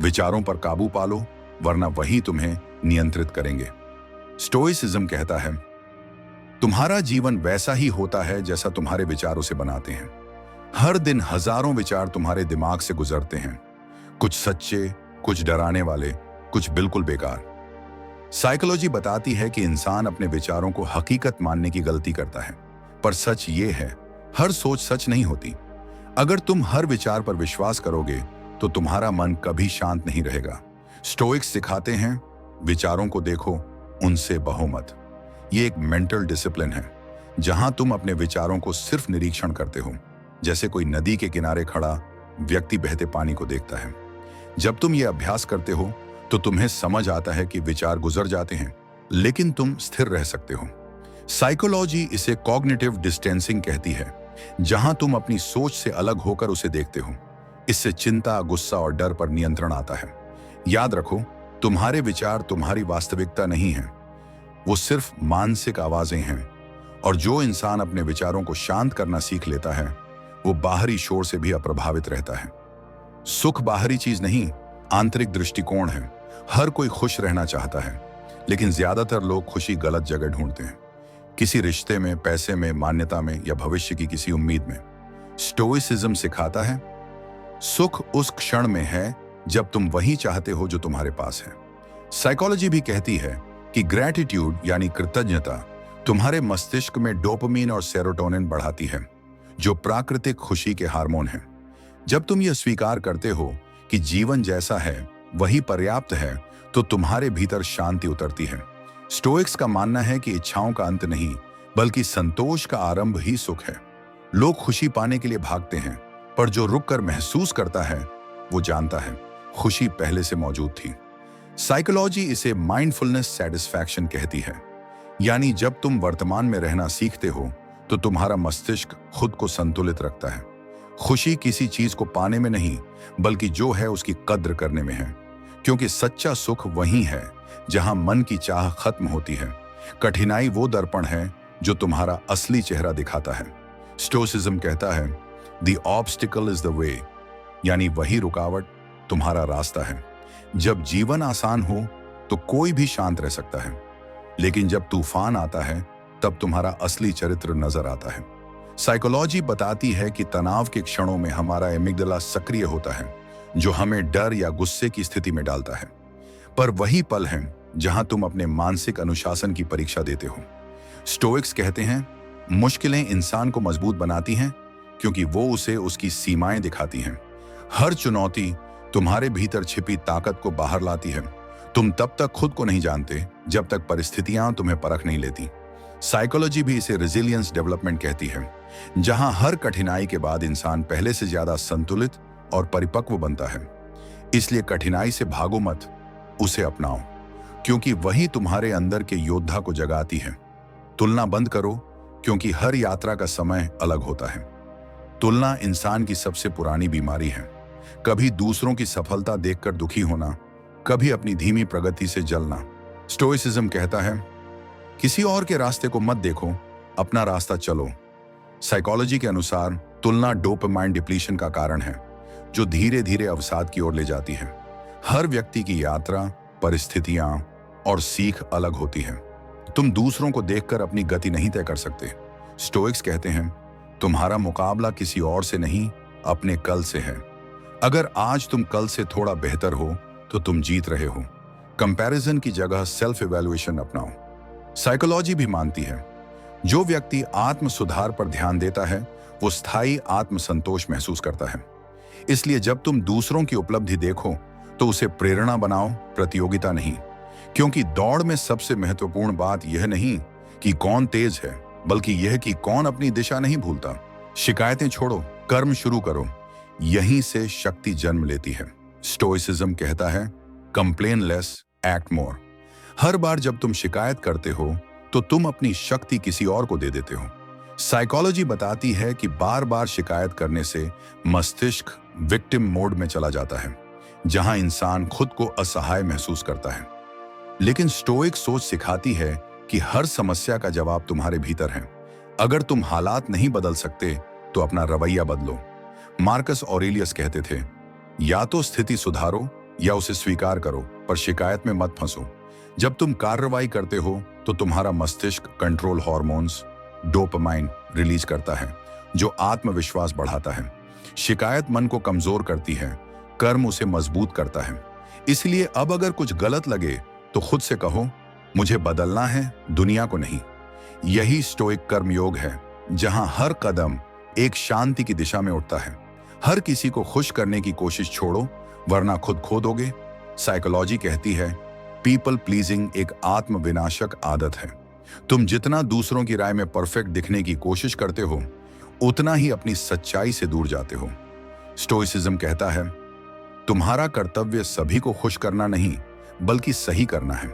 विचारों पर काबू पालो, वरना वही तुम्हें नियंत्रित करेंगे। स्टोइसिज्म कहता है, तुम्हारा जीवन वैसा ही होता है जैसा तुम्हारे विचार उसे बनाते हैं। हर दिन हजारों विचार तुम्हारे दिमाग से गुजरते हैं, कुछ सच्चे, कुछ डराने वाले, कुछ बिल्कुल बेकार। साइकोलॉजी बताती है कि इंसान अपने विचारों को हकीकत मानने की गलती करता है, पर सच ये है, हर सोच सच नहीं होती। अगर तुम हर विचार पर विश्वास करोगे तो तुम्हारा मन कभी शांत नहीं रहेगा। स्टोइक्स सिखाते हैं, विचारों को देखो, उनसे बहो मत। ये एक मेंटल डिसिप्लिन है, जहां तुम अपने विचारों को सिर्फ निरीक्षण करते हो, जैसे कोई नदी के किनारे खड़ा व्यक्ति बहते पानी को देखता है। जब तुम ये अभ्यास करते हो तो तुम्हें समझ आता है कि विचार गुजर जाते हैं, लेकिन तुम स्थिर रह सकते हो। साइकोलॉजी इसे कॉग्निटिव डिस्टेंसिंग कहती है, जहां तुम अपनी सोच से अलग होकर उसे देखते हो। इससे चिंता, गुस्सा और डर पर नियंत्रण आता है। याद रखो, तुम्हारे विचार तुम्हारी वास्तविकता नहीं है, वो सिर्फ मानसिक आवाजें हैं। और जो इंसान अपने विचारों को शांत करना सीख लेता है वो बाहरी शोर से भी अप्रभावित रहता है। सुख बाहरी चीज नहीं, आंतरिक दृष्टिकोण है। हर कोई खुश रहना चाहता है, लेकिन ज्यादातर लोग खुशी गलत जगह ढूंढते हैं, किसी रिश्ते में, पैसे में, मान्यता में या भविष्य की किसी उम्मीद में। स्टोइसिज्म सिखाता है, सुख उस क्षण में है जब तुम वही चाहते हो जो तुम्हारे पास है। साइकोलॉजी भी कहती है कि ग्रैटिट्यूड यानी कृतज्ञता तुम्हारे मस्तिष्क में डोपामिन और सेरोटोनिन बढ़ाती है, जो प्राकृतिक खुशी के हार्मोन हैं। जब तुम यह स्वीकार करते हो कि जीवन जैसा है वही पर्याप्त है, तो तुम्हारे भीतर शांति उतरती है। स्टोइक्स का मानना है कि इच्छाओं का अंत नहीं, बल्कि संतोष का आरंभ ही सुख है। लोग खुशी पाने के लिए भागते हैं, पर जो रुककर महसूस करता है वो जानता है खुशी पहले से मौजूद थी। साइकोलॉजी इसे माइंडफुलनेस सैटिस्फैक्शन कहती है, यानी जब तुम वर्तमान में रहना सीखते हो तो तुम्हारा मस्तिष्क खुद को संतुलित रखता है। खुशी किसी चीज को पाने में नहीं, बल्कि जो है उसकी कद्र करने में है, क्योंकि सच्चा सुख वही है जहां मन की चाह खत्म होती है। कठिनाई वो दर्पण है जो तुम्हारा असली चेहरा दिखाता है। स्टोइसिज्म कहता है the obstacle is the way, यानी वही रुकावट तुम्हारा रास्ता है। जब जीवन आसान हो तो कोई भी शांत रह सकता है, लेकिन जब तूफान आता है तब तुम्हारा असली चरित्र नजर आता है। साइकोलॉजी बताती है कि तनाव के क्षणों में हमारा एमिग्डाला सक्रिय होता है, जो हमें डर या गुस्से की स्थिति में डालता है। पर वही पल है जहां तुम अपने मानसिक अनुशासन की परीक्षा देते हो। स्टोइक्स कहते हैं मुश्किलें इंसान को मजबूत बनाती हैं, क्योंकि वो उसे उसकी सीमाएं दिखाती हैं। हर चुनौती तुम्हारे भीतर छिपी ताकत को बाहर लाती है। तुम तब तक खुद को नहीं जानते जब तक परिस्थितियां तुम्हें परख नहीं लेती। साइकोलॉजी भी इसे रेजिलियंस डेवलपमेंट कहती है, जहां हर कठिनाई के बाद इंसान पहले से ज्यादा संतुलित और परिपक्व बनता है। इसलिए कठिनाई से भागो मत, उसे अपनाओ, क्योंकि वही तुम्हारे अंदर के योद्धा को जगाती है। तुलना बंद करो, क्योंकि हर यात्रा का समय अलग होता है। तुलना इंसान की सबसे पुरानी बीमारी है। कभी दूसरों की सफलता देखकर दुखी होना, कभी अपनी धीमी प्रगति से जलना। स्टोइसिज्म कहता है किसी और के रास्ते को मत देखो, अपना रास्ता चलो। साइकोलॉजी के अनुसार तुलना डोपामाइन डिप्लीशन का कारण है, जो धीरे धीरे अवसाद की ओर ले जाती है। हर व्यक्ति की यात्रा, परिस्थितियां और सीख अलग होती है। तुम दूसरों को देखकर अपनी गति नहीं तय कर सकते। स्टोइक्स कहते हैं तुम्हारा मुकाबला किसी और से नहीं, अपने कल से है। अगर आज तुम कल से थोड़ा बेहतर हो तो तुम जीत रहे हो। कंपैरिजन की जगह सेल्फ इवैल्यूएशन अपनाओ। साइकोलॉजी भी मानती है जो व्यक्ति आत्म सुधार पर ध्यान देता है वो स्थायी आत्म संतोष महसूस करता है। इसलिए जब तुम दूसरों की उपलब्धि देखो तो उसे प्रेरणा बनाओ, प्रतियोगिता नहीं। क्योंकि दौड़ में सबसे महत्वपूर्ण बात यह नहीं कि कौन तेज है, बल्कि यह कि कौन अपनी दिशा नहीं भूलता। शिकायतें छोड़ो, कर्म शुरू करो, यहीं से शक्ति जन्म लेती है। स्टोइसिज्म कहता है कंप्लेन लेस, एक्ट मोर। हर बार जब तुम शिकायत करते हो तो तुम अपनी शक्ति किसी और को दे देते हो। साइकोलॉजी बताती है कि बार बार शिकायत करने से मस्तिष्क विक्टिम मोड में चला जाता है, जहां इंसान खुद को असहाय महसूस करता है। लेकिन स्टोइक सोच सिखाती है कि हर समस्या का जवाब तुम्हारे भीतर है। अगर तुम हालात नहीं बदल सकते तो अपना रवैया बदलो। मार्कस ऑरेलियस कहते थे या तो स्थिति सुधारो या उसे स्वीकार करो, पर शिकायत में मत फंसो। जब तुम कार्रवाई करते हो तो तुम्हारा मस्तिष्क कंट्रोल हार्मोन्स डोपामाइन रिलीज करता है, जो आत्मविश्वास बढ़ाता है। शिकायत मन को कमजोर करती है, कर्म उसे मजबूत करता है। इसलिए अब अगर कुछ गलत लगे तो खुद से कहो मुझे बदलना है, दुनिया को नहीं। यही स्टोइक कर्मयोग है, जहां हर कदम एक शांति की दिशा में उठता है। हर किसी को खुश करने की कोशिश छोड़ो, वरना खुद खो दोगे। साइकोलॉजी कहती है पीपल प्लीजिंग एक आत्म विनाशक आदत है। तुम जितना दूसरों की राय में परफेक्ट दिखने की कोशिश करते हो, उतना ही अपनी सच्चाई से दूर जाते हो। स्टोइसिज्म कहता है तुम्हारा कर्तव्य सभी को खुश करना नहीं, बल्कि सही करना है।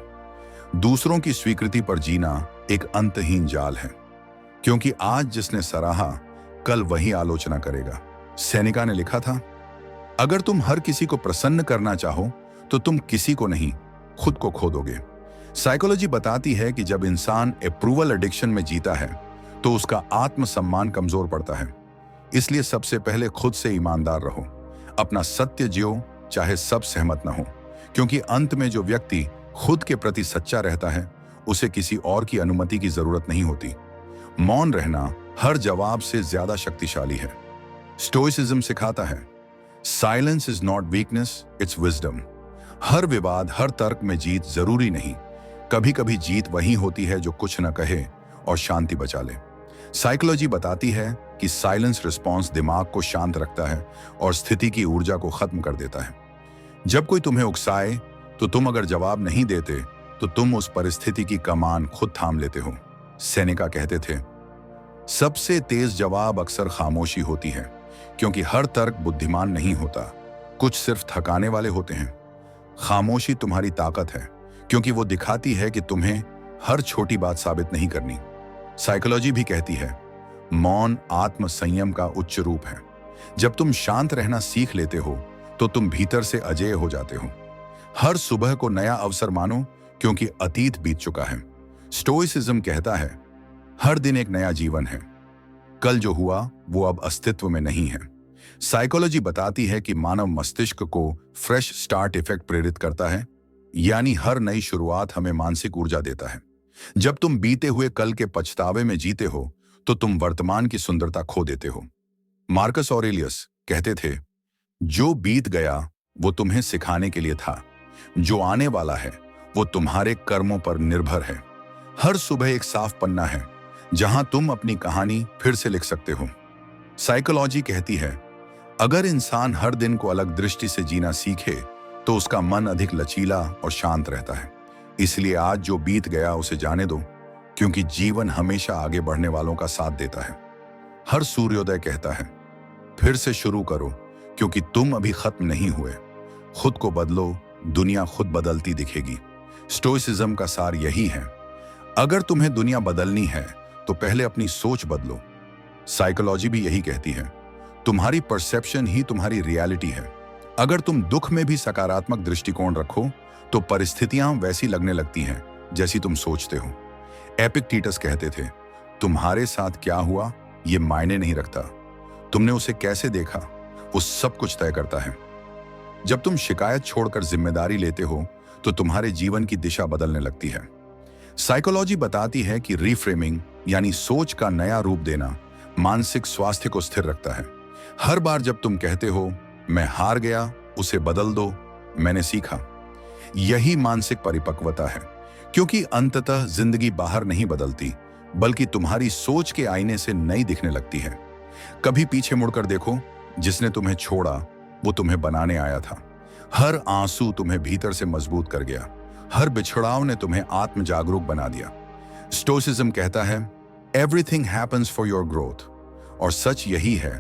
दूसरों की स्वीकृति पर जीना एक अंतहीन जाल है, क्योंकि आज जिसने सराहा कल वही आलोचना करेगा। सेनेका ने लिखा था अगर तुम हर किसी को प्रसन्न करना चाहो तो तुम किसी को नहीं, खुद को खो दोगे। साइकोलॉजी बताती है कि जब इंसान अप्रूवल एडिक्शन में जीता है तो उसका आत्मसम्मान कमजोर पड़ता है। इसलिए सबसे पहले खुद से ईमानदार रहो, अपना सत्य जियो, चाहे सब सहमत न हो। क्योंकि अंत में जो व्यक्ति खुद के प्रति सच्चा रहता है उसे किसी और की अनुमति की जरूरत नहीं होती। मौन रहना हर जवाब से ज्यादा शक्तिशाली है। स्टोइसिज्म सिखाता है silence is not weakness, it's wisdom. हर विवाद, हर तर्क में जीत जरूरी नहीं। कभी कभी जीत वही होती है जो कुछ न कहे और शांति बचा ले। साइकोलॉजी बताती है कि साइलेंस रिस्पॉन्स दिमाग को शांत रखता है और स्थिति की ऊर्जा को खत्म कर देता है। जब कोई तुम्हें उकसाए तो तुम अगर जवाब नहीं देते तो तुम उस परिस्थिति की कमान खुद थाम लेते हो। सेनेका कहते थे, सबसे तेज जवाब अक्सर खामोशी होती है, क्योंकि हर तर्क बुद्धिमान नहीं होता, कुछ सिर्फ थकाने वाले होते हैं। खामोशी तुम्हारी ताकत है, क्योंकि वो दिखाती है कि तुम्हें हर छोटी बात साबित नहीं करनी। साइकोलॉजी भी कहती है, मौन आत्म संयम का उच्च रूप है। जब तुम शांत रहना सीख लेते हो तो तुम भीतर से अजेय हो जाते हो। हर सुबह को नया अवसर मानो, क्योंकि अतीत बीत चुका है। स्टोइसिज्म कहता है, हर दिन एक नया जीवन है, कल जो हुआ वो अब अस्तित्व में नहीं है। साइकोलॉजी बताती है कि मानव मस्तिष्क को फ्रेश स्टार्ट इफेक्ट प्रेरित करता है, यानी हर नई शुरुआत हमें मानसिक ऊर्जा देता है। जब तुम बीते हुए कल के पछतावे में जीते हो तो तुम वर्तमान की सुंदरता खो देते हो। मार्कस ऑरेलियस कहते थे, जो बीत गया वो तुम्हें सिखाने के लिए था, जो आने वाला है वो तुम्हारे कर्मों पर निर्भर है। हर सुबह एक साफ पन्ना है जहां तुम अपनी कहानी फिर से लिख सकते हो। साइकोलॉजी कहती है, अगर इंसान हर दिन को अलग दृष्टि से जीना सीखे तो उसका मन अधिक लचीला और शांत रहता है। इसलिए आज जो बीत गया उसे जाने दो, क्योंकि जीवन हमेशा आगे बढ़ने वालों का साथ देता है। हर सूर्योदय कहता है, फिर से शुरू करो, क्योंकि तुम अभी खत्म नहीं हुए। खुद को बदलो, दुनिया खुद बदलती दिखेगी। स्टोइसिज्म का सार यही है, अगर तुम्हें दुनिया बदलनी है तो पहले अपनी सोच बदलो। साइकोलॉजी भी यही कहती है, तुम्हारी परसेप्शन ही तुम्हारी रियलिटी है। अगर तुम दुख में भी सकारात्मक दृष्टिकोण रखो तो परिस्थितियां वैसी लगने लगती हैं जैसी तुम सोचते हो। एपिक्टेटस कहते थे, तुम्हारे साथ क्या हुआ ये मायने नहीं रखता, तुमने उसे कैसे देखा वो सब कुछ तय करता है। जब तुम शिकायत छोड़कर जिम्मेदारी लेते हो तो तुम्हारे जीवन की दिशा बदलने लगती है। साइकोलॉजी बताती है कि रीफ्रेमिंग यानी सोच का नया रूप देना मानसिक स्वास्थ्य को स्थिर रखता है। हर बार जब तुम कहते हो मैं हार गया, उसे बदल दो, मैंने सीखा, यही मानसिक परिपक्वता है। क्योंकि अंततः जिंदगी बाहर नहीं बदलती, बल्कि तुम्हारी सोच के आईने से नई दिखने लगती है। कभी पीछे मुड़कर देखो, जिसने तुम्हें छोड़ा वो तुम्हें बनाने आया था। हर आंसू तुम्हें भीतर से मजबूत कर गया, हर बिछड़ाव ने तुम्हें आत्म जागरूक बना दिया। स्टोइसिज्म कहता है, everything happens for your growth. और सच यही है,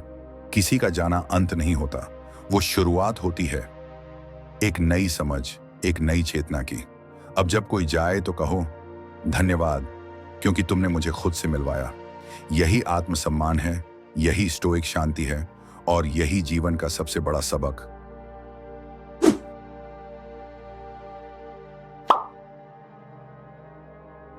किसी का जाना अंत नहीं होता, वो शुरुआत होती है एक नई समझ, एक नई चेतना की। अब जब कोई जाए तो कहो, धन्यवाद, क्योंकि तुमने मुझे खुद से मिलवाया। यही आत्मसम्मान है, यही स्टोइक शांति है, और यही जीवन का सबसे बड़ा सबक।